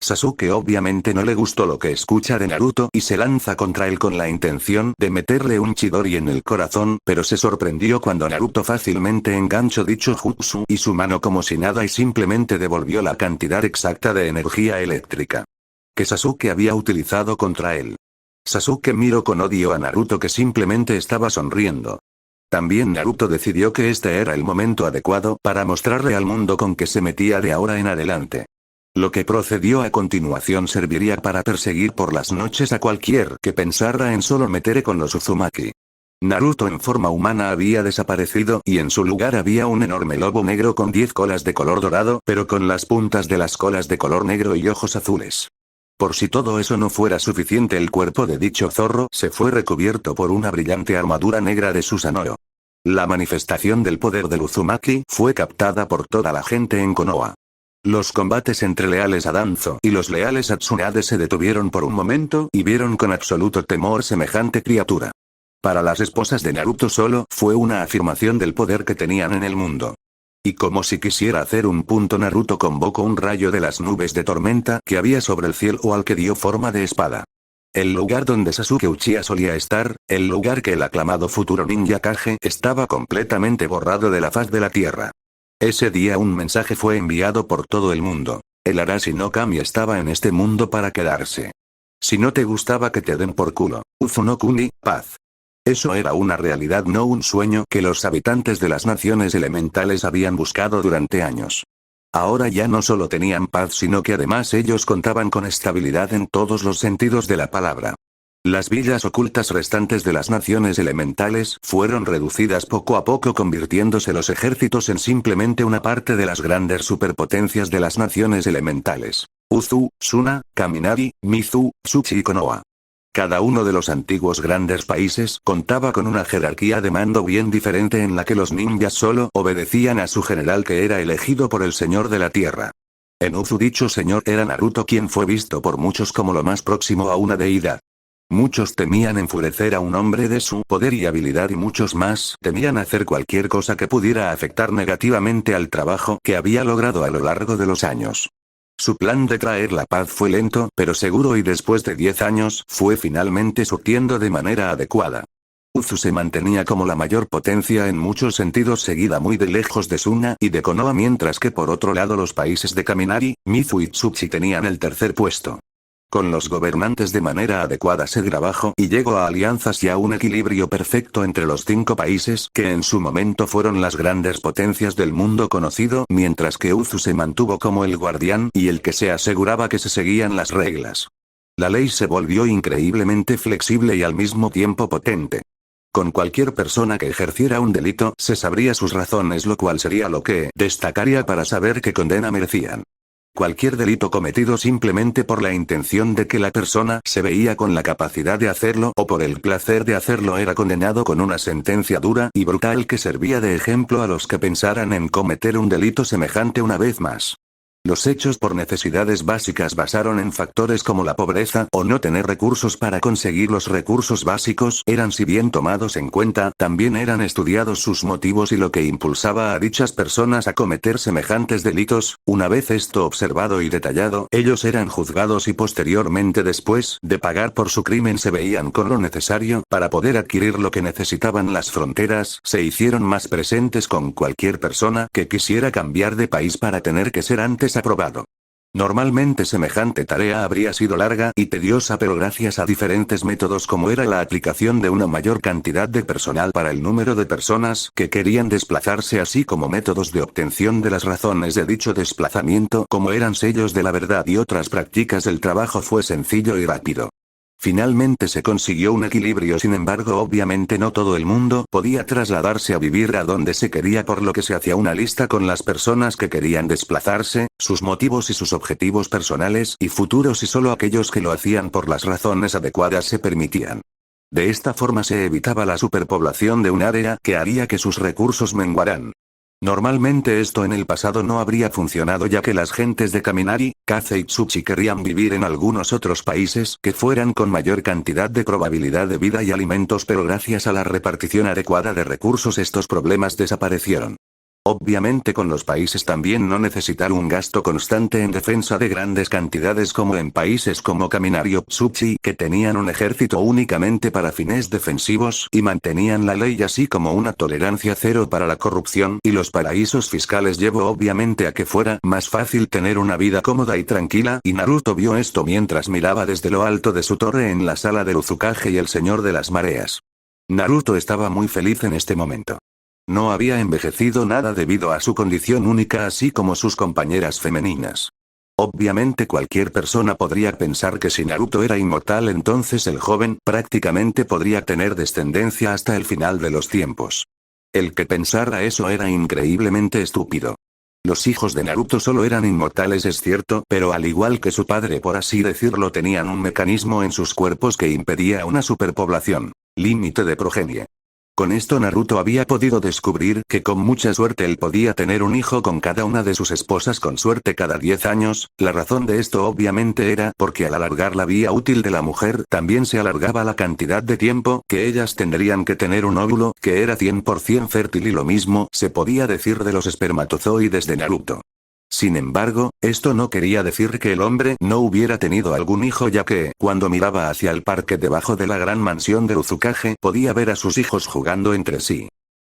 Sasuke obviamente no le gustó lo que escucha de Naruto y se lanza contra él con la intención de meterle un Chidori en el corazón, pero se sorprendió cuando Naruto fácilmente enganchó dicho jutsu y su mano como si nada y simplemente devolvió la cantidad exacta de energía eléctrica que Sasuke había utilizado contra él. Sasuke miró con odio a Naruto, que simplemente estaba sonriendo. También Naruto decidió que este era el momento adecuado para mostrarle al mundo con que se metía de ahora en adelante. Lo que procedió a continuación serviría para perseguir por las noches a cualquier que pensara en solo meter con los Uzumaki. Naruto en forma humana había desaparecido y en su lugar había un enorme lobo negro con 10 colas de color dorado, pero con las puntas de las colas de color negro y ojos azules. Por si todo eso no fuera suficiente, el cuerpo de dicho zorro se fue recubierto por una brillante armadura negra de Susanoo. La manifestación del poder del Uzumaki fue captada por toda la gente en Konoha. Los combates entre leales a Danzo y los leales a Tsunade se detuvieron por un momento y vieron con absoluto temor semejante criatura. Para las esposas de Naruto solo fue una afirmación del poder que tenían en el mundo. Y como si quisiera hacer un punto, Naruto convocó un rayo de las nubes de tormenta que había sobre el cielo al que dio forma de espada. El lugar donde Sasuke Uchiha solía estar, el lugar que el aclamado futuro ninja Kage estaba completamente borrado de la faz de la tierra. Ese día un mensaje fue enviado por todo el mundo. El Arashi no Kami estaba en este mundo para quedarse. Si no te gustaba que te den por culo, Uzu no Kuni, paz. Eso era una realidad, no un sueño que los habitantes de las naciones elementales habían buscado durante años. Ahora ya no solo tenían paz, sino que además ellos contaban con estabilidad en todos los sentidos de la palabra. Las villas ocultas restantes de las naciones elementales fueron reducidas poco a poco, convirtiéndose los ejércitos en simplemente una parte de las grandes superpotencias de las naciones elementales. Uzu, Suna, Kaminari, Mizu, Tsuchi y Konoha. Cada uno de los antiguos grandes países contaba con una jerarquía de mando bien diferente en la que los ninjas solo obedecían a su general, que era elegido por el señor de la tierra. En Uzu dicho señor era Naruto, quien fue visto por muchos como lo más próximo a una deidad. Muchos temían enfurecer a un hombre de su poder y habilidad, y muchos más temían hacer cualquier cosa que pudiera afectar negativamente al trabajo que había logrado a lo largo de los años. Su plan de traer la paz fue lento pero seguro, y después de 10 años fue finalmente surtiendo de manera adecuada. Uzu se mantenía como la mayor potencia en muchos sentidos, seguida muy de lejos de Suna y de Konoha, mientras que por otro lado los países de Kaminari, Mizu y Tsuchi tenían el tercer puesto. Con los gobernantes de manera adecuada se trabajó y llegó a alianzas y a un equilibrio perfecto entre los 5 países que en su momento fueron las grandes potencias del mundo conocido, mientras que Uzu se mantuvo como el guardián y el que se aseguraba que se seguían las reglas. La ley se volvió increíblemente flexible y al mismo tiempo potente. Con cualquier persona que ejerciera un delito se sabría sus razones, lo cual sería lo que destacaría para saber qué condena merecían. Cualquier delito cometido simplemente por la intención de que la persona se veía con la capacidad de hacerlo o por el placer de hacerlo era condenado con una sentencia dura y brutal que servía de ejemplo a los que pensaran en cometer un delito semejante una vez más. Los hechos por necesidades básicas basaron en factores como la pobreza o no tener recursos para conseguir los recursos básicos eran, si bien tomados en cuenta, también eran estudiados sus motivos y lo que impulsaba a dichas personas a cometer semejantes delitos. Una vez esto observado y detallado, ellos eran juzgados y posteriormente, después de pagar por su crimen, se veían con lo necesario para poder adquirir lo que necesitaban. Las fronteras se hicieron más presentes con cualquier persona que quisiera cambiar de país para tener que ser antes aprobado. Normalmente semejante tarea habría sido larga y tediosa, pero gracias a diferentes métodos como era la aplicación de una mayor cantidad de personal para el número de personas que querían desplazarse, así como métodos de obtención de las razones de dicho desplazamiento como eran sellos de la verdad y otras prácticas, el trabajo fue sencillo y rápido. Finalmente se consiguió un equilibrio, sin embargo obviamente no todo el mundo podía trasladarse a vivir a donde se quería, por lo que se hacía una lista con las personas que querían desplazarse, sus motivos y sus objetivos personales y futuros, y solo aquellos que lo hacían por las razones adecuadas se permitían. De esta forma se evitaba la superpoblación de un área que haría que sus recursos menguaran. Normalmente esto en el pasado no habría funcionado, ya que las gentes de Kaminari, Kaze y Tsuchi querrían vivir en algunos otros países que fueran con mayor cantidad de probabilidad de vida y alimentos, pero gracias a la repartición adecuada de recursos estos problemas desaparecieron. Obviamente con los países también no necesitar un gasto constante en defensa de grandes cantidades como en países como Kaminari o Tsuchi, que tenían un ejército únicamente para fines defensivos y mantenían la ley, así como una tolerancia cero para la corrupción y los paraísos fiscales, llevó obviamente a que fuera más fácil tener una vida cómoda y tranquila, y Naruto vio esto mientras miraba desde lo alto de su torre en la sala del Uzukage y el Señor de las Mareas. Naruto estaba muy feliz en este momento. No había envejecido nada debido a su condición única, así como sus compañeras femeninas. Obviamente cualquier persona podría pensar que si Naruto era inmortal, entonces el joven prácticamente podría tener descendencia hasta el final de los tiempos. El que pensara eso era increíblemente estúpido. Los hijos de Naruto solo eran inmortales, es cierto, pero al igual que su padre, por así decirlo, tenían un mecanismo en sus cuerpos que impedía una superpoblación. Límite de progenie. Con esto Naruto había podido descubrir que con mucha suerte él podía tener un hijo con cada una de sus esposas con suerte cada 10 años, la razón de esto obviamente era porque al alargar la vida útil de la mujer también se alargaba la cantidad de tiempo que ellas tendrían que tener un óvulo que era 100% fértil y lo mismo se podía decir de los espermatozoides de Naruto. Sin embargo, esto no quería decir que el hombre no hubiera tenido algún hijo ya que, cuando miraba hacia el parque debajo de la gran mansión de Uzukage podía ver a sus hijos jugando entre sí.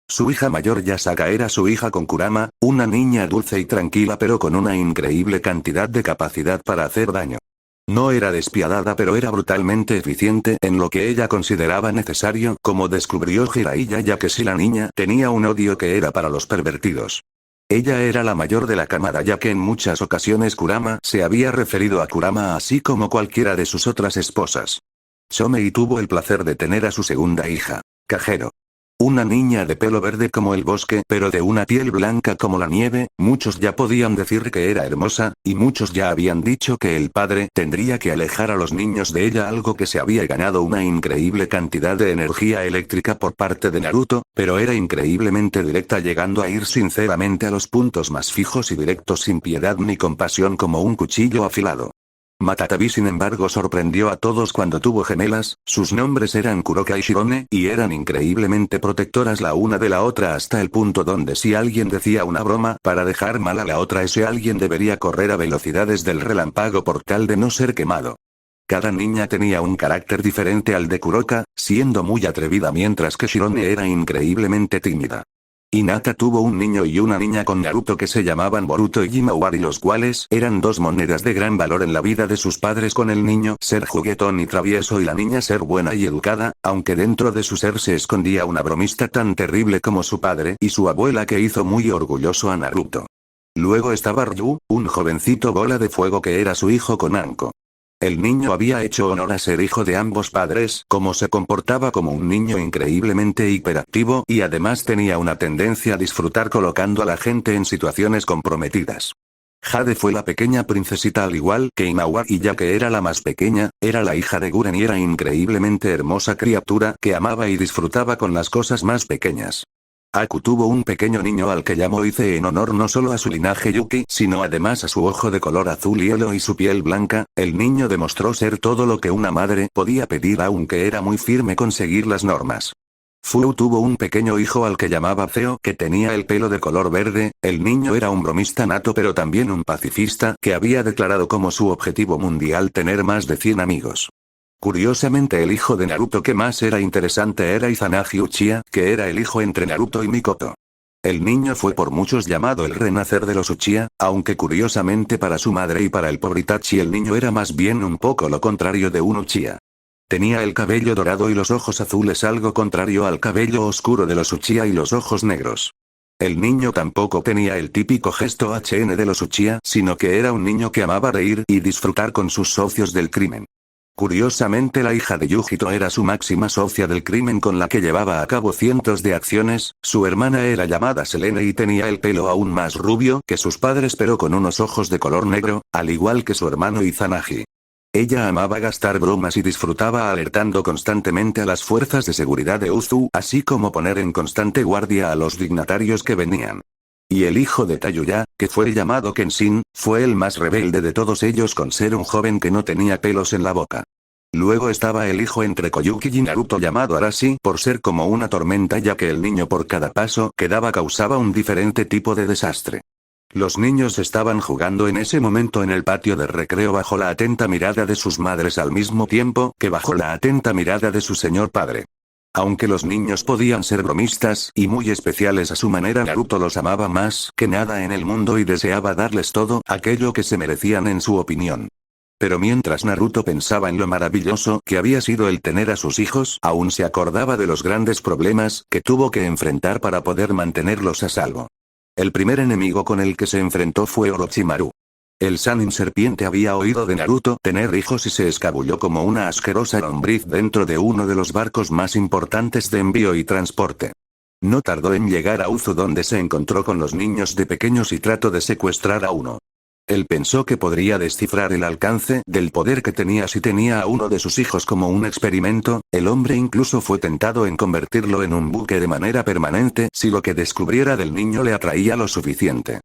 Su hija mayor Yasaka era su hija con Kurama, una niña dulce y tranquila pero con una increíble cantidad de capacidad para hacer daño. No era despiadada pero era brutalmente eficiente en lo que ella consideraba necesario como descubrió Jiraiya ya que si la niña tenía un odio que era para los pervertidos. Ella era la mayor de la camada ya que en muchas ocasiones Kurama se había referido a Kurama así como cualquiera de sus otras esposas. Chomei tuvo el placer de tener a su segunda hija, Kagero. Una niña de pelo verde como el bosque pero de una piel blanca como la nieve, muchos ya podían decir que era hermosa, y muchos ya habían dicho que el padre tendría que alejar a los niños de ella algo que se había ganado una increíble cantidad de energía eléctrica por parte de Naruto, pero era increíblemente directa llegando a ir sinceramente a los puntos más fijos y directos sin piedad ni compasión como un cuchillo afilado. Matatabi sin embargo sorprendió a todos cuando tuvo gemelas, sus nombres eran Kuroka y Shirone y eran increíblemente protectoras la una de la otra hasta el punto donde si alguien decía una broma para dejar mal a la otra ese alguien debería correr a velocidades del relámpago por tal de no ser quemado. Cada niña tenía un carácter diferente al de Kuroka, siendo muy atrevida mientras que Shirone era increíblemente tímida. Hinata tuvo un niño y una niña con Naruto que se llamaban Boruto y Himawari los cuales eran dos monedas de gran valor en la vida de sus padres con el niño ser juguetón y travieso y la niña ser buena y educada, aunque dentro de su ser se escondía una bromista tan terrible como su padre y su abuela que hizo muy orgulloso a Naruto. Luego estaba Ryu, un jovencito bola de fuego que era su hijo con Anko. El niño había hecho honor a ser hijo de ambos padres, como se comportaba como un niño increíblemente hiperactivo y además tenía una tendencia a disfrutar colocando a la gente en situaciones comprometidas. Jade fue la pequeña princesita al igual que Himawari ya que era la más pequeña, era la hija de Guren y era increíblemente hermosa criatura que amaba y disfrutaba con las cosas más pequeñas. Aku tuvo un pequeño niño al que llamó Ize en honor no solo a su linaje Yuki, sino además a su ojo de color azul hielo y su piel blanca. El niño demostró ser todo lo que una madre podía pedir aunque era muy firme con seguir las normas. Fu tuvo un pequeño hijo al que llamaba Zeo que tenía el pelo de color verde, el niño era un bromista nato pero también un pacifista que había declarado como su objetivo mundial tener más de 100 amigos. Curiosamente el hijo de Naruto que más era interesante era Izanagi Uchiha, que era el hijo entre Naruto y Mikoto. El niño fue por muchos llamado el renacer de los Uchiha, aunque curiosamente para su madre y para el pobre Itachi el niño era más bien un poco lo contrario de un Uchiha. Tenía el cabello dorado y los ojos azules algo contrario al cabello oscuro de los Uchiha y los ojos negros. El niño tampoco tenía el típico gesto HN de los Uchiha, sino que era un niño que amaba reír y disfrutar con sus socios del crimen. Curiosamente la hija de Yujito era su máxima socia del crimen con la que llevaba a cabo cientos de acciones, su hermana era llamada Selene y tenía el pelo aún más rubio que sus padres pero con unos ojos de color negro, al igual que su hermano Izanagi. Ella amaba gastar bromas y disfrutaba alertando constantemente a las fuerzas de seguridad de Uzu, así como poner en constante guardia a los dignatarios que venían. Y el hijo de Tayuya, que fue llamado Kenshin, fue el más rebelde de todos ellos con ser un joven que no tenía pelos en la boca. Luego estaba el hijo entre Koyuki y Naruto llamado Arashi por ser como una tormenta ya que el niño por cada paso que daba causaba un diferente tipo de desastre. Los niños estaban jugando en ese momento en el patio de recreo bajo la atenta mirada de sus madres al mismo tiempo que bajo la atenta mirada de su señor padre. Aunque los niños podían ser bromistas y muy especiales a su manera, Naruto los amaba más que nada en el mundo y deseaba darles todo aquello que se merecían en su opinión. Pero mientras Naruto pensaba en lo maravilloso que había sido el tener a sus hijos, aún se acordaba de los grandes problemas que tuvo que enfrentar para poder mantenerlos a salvo. El primer enemigo con el que se enfrentó fue Orochimaru. El Sannin serpiente había oído de Naruto tener hijos y se escabulló como una asquerosa lombriz dentro de uno de los barcos más importantes de envío y transporte. No tardó en llegar a Uzu donde se encontró con los niños de pequeños y trató de secuestrar a uno. Él pensó que podría descifrar el alcance del poder que tenía si tenía a uno de sus hijos como un experimento. El hombre incluso fue tentado en convertirlo en un buque de manera permanente si lo que descubriera del niño le atraía lo suficiente.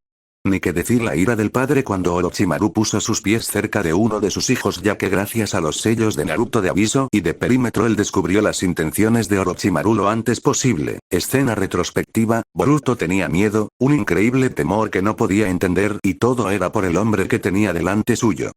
Ni que decir la ira del padre cuando Orochimaru puso sus pies cerca de uno de sus hijos, ya que gracias a los sellos de Naruto de aviso y de perímetro él descubrió las intenciones de Orochimaru lo antes posible. Escena retrospectiva: Boruto tenía miedo, un increíble temor que no podía entender, y todo era por el hombre que tenía delante suyo.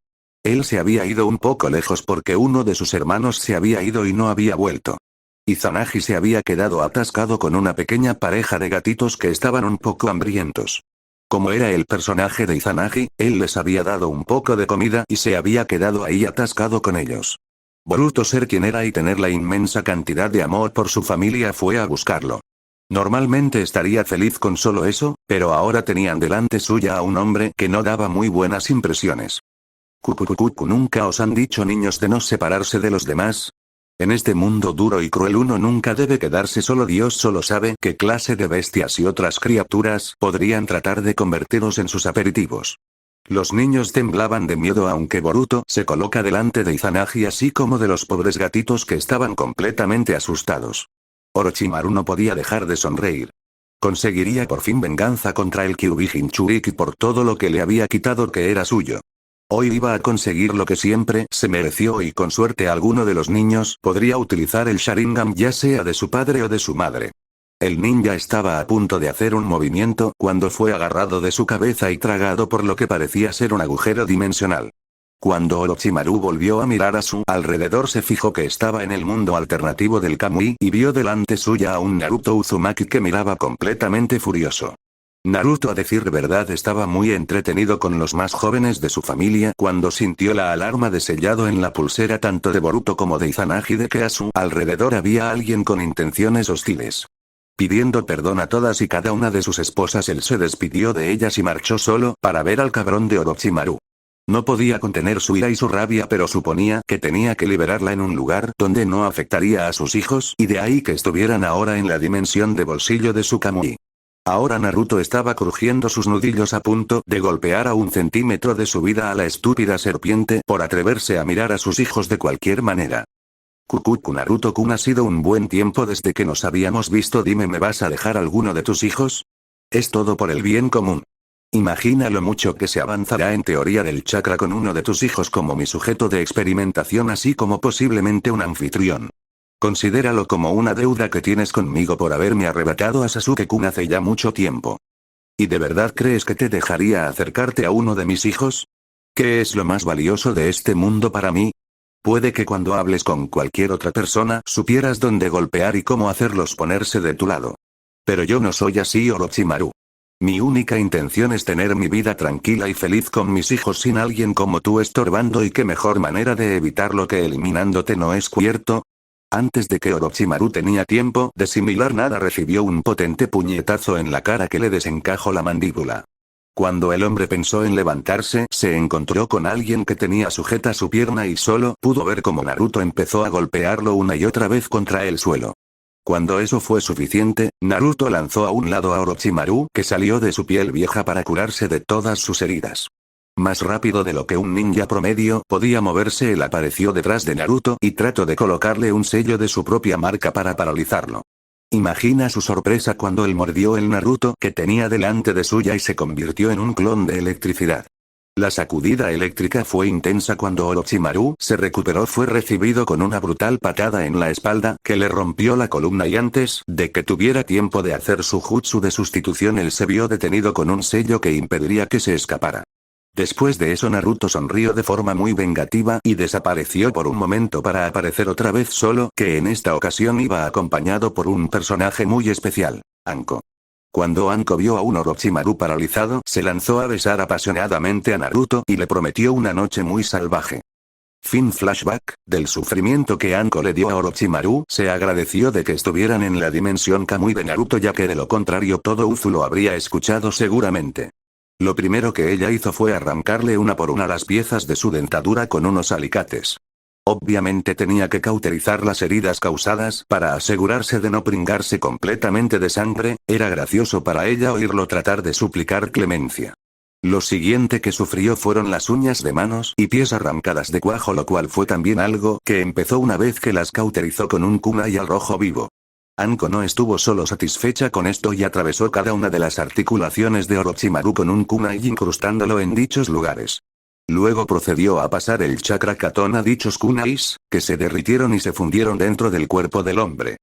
Él se había ido un poco lejos porque uno de sus hermanos se había ido y no había vuelto. Izanagi se había quedado atascado con una pequeña pareja de gatitos que estaban un poco hambrientos. Como era el personaje de Izanagi, él les había dado un poco de comida y se había quedado ahí atascado con ellos. Boruto, ser quien era y tener la inmensa cantidad de amor por su familia, fue a buscarlo. Normalmente estaría feliz con solo eso, pero ahora tenían delante suya a un hombre que no daba muy buenas impresiones. ¿Nunca os han dicho, niños, de no separarse de los demás? En este mundo duro y cruel uno nunca debe quedarse solo. Dios solo sabe qué clase de bestias y otras criaturas podrían tratar de convertiros en sus aperitivos. Los niños temblaban de miedo aunque Boruto se coloca delante de Izanagi, así como de los pobres gatitos que estaban completamente asustados. Orochimaru no podía dejar de sonreír. Conseguiría por fin venganza contra el Kyuubi Jinchuriki por todo lo que le había quitado que era suyo. Hoy iba a conseguir lo que siempre se mereció y con suerte alguno de los niños podría utilizar el Sharingan, ya sea de su padre o de su madre. El ninja estaba a punto de hacer un movimiento cuando fue agarrado de su cabeza y tragado por lo que parecía ser un agujero dimensional. Cuando Orochimaru volvió a mirar a su alrededor, se fijó que estaba en el mundo alternativo del Kamui y vio delante suya a un Naruto Uzumaki que miraba completamente furioso. Naruto, a decir verdad, estaba muy entretenido con los más jóvenes de su familia cuando sintió la alarma de sellado en la pulsera tanto de Boruto como de Izanagi de que a su alrededor había alguien con intenciones hostiles. Pidiendo perdón a todas y cada una de sus esposas, él se despidió de ellas y marchó solo para ver al cabrón de Orochimaru. No podía contener su ira y su rabia, pero suponía que tenía que liberarla en un lugar donde no afectaría a sus hijos, y de ahí que estuvieran ahora en la dimensión de bolsillo de su Kamui. Ahora Naruto estaba crujiendo sus nudillos a punto de golpear a 1 centímetro de su vida a la estúpida serpiente por atreverse a mirar a sus hijos de cualquier manera. Naruto-kun, ha sido un buen tiempo desde que nos habíamos visto. Dime, ¿me vas a dejar alguno de tus hijos? Es todo por el bien común. Imagina lo mucho que se avanzará en teoría del chakra con uno de tus hijos como mi sujeto de experimentación, así como posiblemente un anfitrión. Considéralo como una deuda que tienes conmigo por haberme arrebatado a Sasuke-kun hace ya mucho tiempo. ¿Y de verdad crees que te dejaría acercarte a uno de mis hijos? ¿Qué es lo más valioso de este mundo para mí? Puede que cuando hables con cualquier otra persona supieras dónde golpear y cómo hacerlos ponerse de tu lado. Pero yo no soy así, Orochimaru. Mi única intención es tener mi vida tranquila y feliz con mis hijos sin alguien como tú estorbando, y qué mejor manera de evitarlo que eliminándote, ¿no es cierto? Antes de que Orochimaru tenía tiempo de asimilar nada, recibió un potente puñetazo en la cara que le desencajó la mandíbula. Cuando el hombre pensó en levantarse, se encontró con alguien que tenía sujeta su pierna y solo pudo ver cómo Naruto empezó a golpearlo una y otra vez contra el suelo. Cuando eso fue suficiente, Naruto lanzó a un lado a Orochimaru, que salió de su piel vieja para curarse de todas sus heridas. Más rápido de lo que un ninja promedio podía moverse, él apareció detrás de Naruto y trató de colocarle un sello de su propia marca para paralizarlo. Imagina su sorpresa cuando él mordió el Naruto que tenía delante de suya y se convirtió en un clon de electricidad. La sacudida eléctrica fue intensa. Cuando Orochimaru se recuperó, fue recibido con una brutal patada en la espalda que le rompió la columna, y antes de que tuviera tiempo de hacer su jutsu de sustitución, él se vio detenido con un sello que impediría que se escapara. Después de eso, Naruto sonrió de forma muy vengativa y desapareció por un momento para aparecer otra vez, solo que en esta ocasión iba acompañado por un personaje muy especial, Anko. Cuando Anko vio a un Orochimaru paralizado, se lanzó a besar apasionadamente a Naruto y le prometió una noche muy salvaje. Fin flashback, del sufrimiento que Anko le dio a Orochimaru, se agradeció de que estuvieran en la dimensión Kamui de Naruto, ya que de lo contrario todo Uzu lo habría escuchado seguramente. Lo primero que ella hizo fue arrancarle una por una las piezas de su dentadura con unos alicates. Obviamente tenía que cauterizar las heridas causadas para asegurarse de no pringarse completamente de sangre. Era gracioso para ella oírlo tratar de suplicar clemencia. Lo siguiente que sufrió fueron las uñas de manos y pies arrancadas de cuajo, lo cual fue también algo que empezó una vez que las cauterizó con un kunai al rojo vivo. Anko no estuvo solo satisfecha con esto y atravesó cada una de las articulaciones de Orochimaru con un kunai incrustándolo en dichos lugares. Luego procedió a pasar el chakra Katon a dichos kunais, que se derritieron y se fundieron dentro del cuerpo del hombre.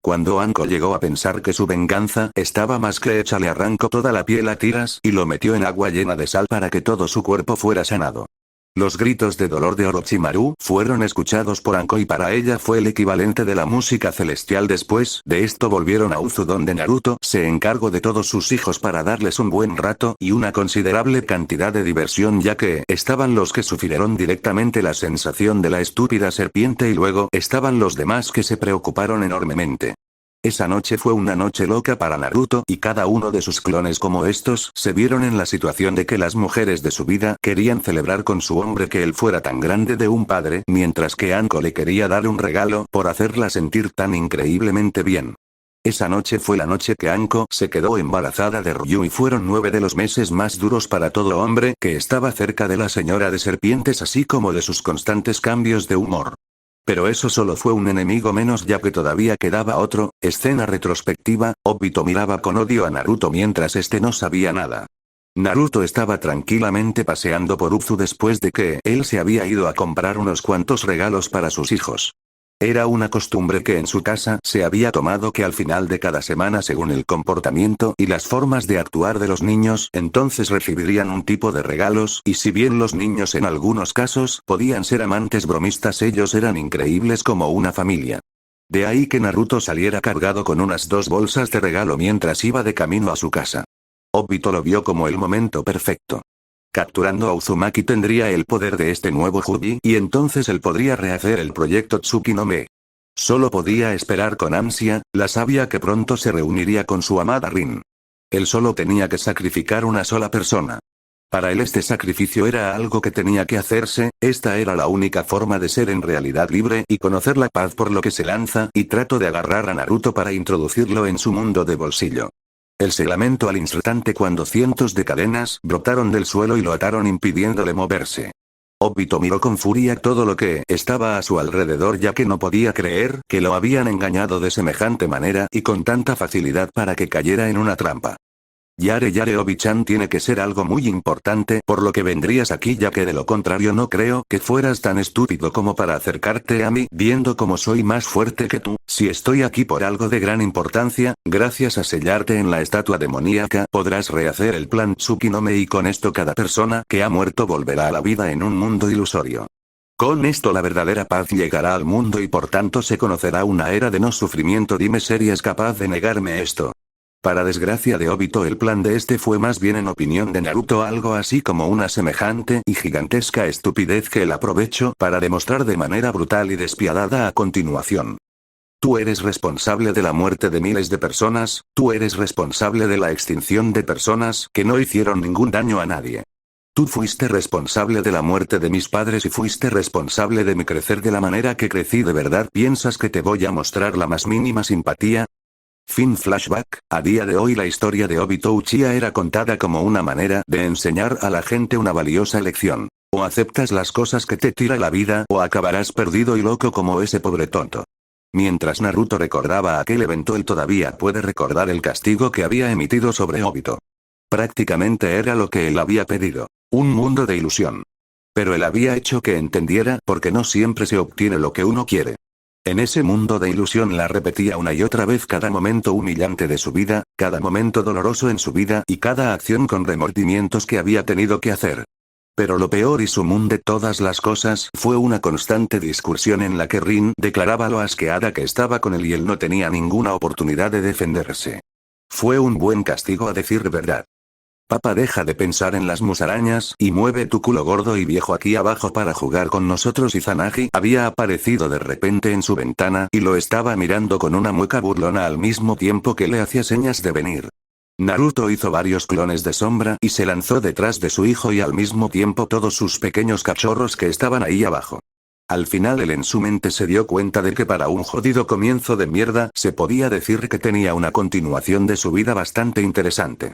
Cuando Anko llegó a pensar que su venganza estaba más que hecha, le arrancó toda la piel a tiras y lo metió en agua llena de sal para que todo su cuerpo fuera sanado. Los gritos de dolor de Orochimaru fueron escuchados por Anko y para ella fue el equivalente de la música celestial. Después de esto volvieron a Uzu, donde Naruto se encargó de todos sus hijos para darles un buen rato y una considerable cantidad de diversión, ya que estaban los que sufrieron directamente la sensación de la estúpida serpiente y luego estaban los demás que se preocuparon enormemente. Esa noche fue una noche loca para Naruto y cada uno de sus clones como estos se vieron en la situación de que las mujeres de su vida querían celebrar con su hombre que él fuera tan grande de un padre, mientras que Anko le quería dar un regalo por hacerla sentir tan increíblemente bien. Esa noche fue la noche que Anko se quedó embarazada de Ryu y fueron 9 de los meses más duros para todo hombre que estaba cerca de la señora de serpientes, así como de sus constantes cambios de humor. Pero eso solo fue un enemigo menos, ya que todavía quedaba otro. Escena retrospectiva: Obito miraba con odio a Naruto mientras este no sabía nada. Naruto estaba tranquilamente paseando por Uzu después de que él se había ido a comprar unos cuantos regalos para sus hijos. Era una costumbre que en su casa se había tomado que al final de cada semana, según el comportamiento y las formas de actuar de los niños, entonces recibirían un tipo de regalos, y si bien los niños en algunos casos podían ser amantes bromistas, ellos eran increíbles como una familia. De ahí que Naruto saliera cargado con unas 2 bolsas de regalo mientras iba de camino a su casa. Obito lo vio como el momento perfecto. Capturando a Uzumaki tendría el poder de este nuevo Hyubi y entonces él podría rehacer el proyecto Tsuki no Me. Solo podía esperar con ansia, la sabia que pronto se reuniría con su amada Rin. Él solo tenía que sacrificar una sola persona. Para él este sacrificio era algo que tenía que hacerse, esta era la única forma de ser en realidad libre y conocer la paz, por lo que se lanza y trató de agarrar a Naruto para introducirlo en su mundo de bolsillo. Él se lamentó al instante cuando cientos de cadenas brotaron del suelo y lo ataron impidiéndole moverse. Obito miró con furia todo lo que estaba a su alrededor, ya que no podía creer que lo habían engañado de semejante manera y con tanta facilidad para que cayera en una trampa. Yare Yare, Obi-chan tiene que ser algo muy importante por lo que vendrías aquí, ya que de lo contrario no creo que fueras tan estúpido como para acercarte a mí viendo como soy más fuerte que tú. Si estoy aquí por algo de gran importancia, gracias a sellarte en la estatua demoníaca podrás rehacer el plan Tsuki no Me y con esto cada persona que ha muerto volverá a la vida en un mundo ilusorio. Con esto la verdadera paz llegará al mundo y por tanto se conocerá una era de no sufrimiento. Dime si eres capaz de negarme esto. Para desgracia de Obito, el plan de este fue más bien, en opinión de Naruto, algo así como una semejante y gigantesca estupidez que él aprovechó para demostrar de manera brutal y despiadada a continuación. Tú eres responsable de la muerte de miles de personas, tú eres responsable de la extinción de personas que no hicieron ningún daño a nadie. Tú fuiste responsable de la muerte de mis padres y fuiste responsable de mi crecer de la manera que crecí. ¿De verdad piensas que te voy a mostrar la más mínima simpatía? Fin flashback. A día de hoy la historia de Obito Uchiha era contada como una manera de enseñar a la gente una valiosa lección. O aceptas las cosas que te tira la vida o acabarás perdido y loco como ese pobre tonto. Mientras Naruto recordaba aquel evento, él todavía puede recordar el castigo que había emitido sobre Obito. Prácticamente era lo que él había pedido. Un mundo de ilusión. Pero él había hecho que entendiera porque no siempre se obtiene lo que uno quiere. En ese mundo de ilusión la repetía una y otra vez cada momento humillante de su vida, cada momento doloroso en su vida y cada acción con remordimientos que había tenido que hacer. Pero lo peor y sumum de todas las cosas fue una constante discusión en la que Rin declaraba lo asqueada que estaba con él y él no tenía ninguna oportunidad de defenderse. Fue un buen castigo, a decir verdad. Papá, deja de pensar en las musarañas y mueve tu culo gordo y viejo aquí abajo para jugar con nosotros. Izanagi había aparecido de repente en su ventana y lo estaba mirando con una mueca burlona al mismo tiempo que le hacía señas de venir. Naruto hizo varios clones de sombra y se lanzó detrás de su hijo y al mismo tiempo todos sus pequeños cachorros que estaban ahí abajo. Al final él en su mente se dio cuenta de que para un jodido comienzo de mierda se podía decir que tenía una continuación de su vida bastante interesante.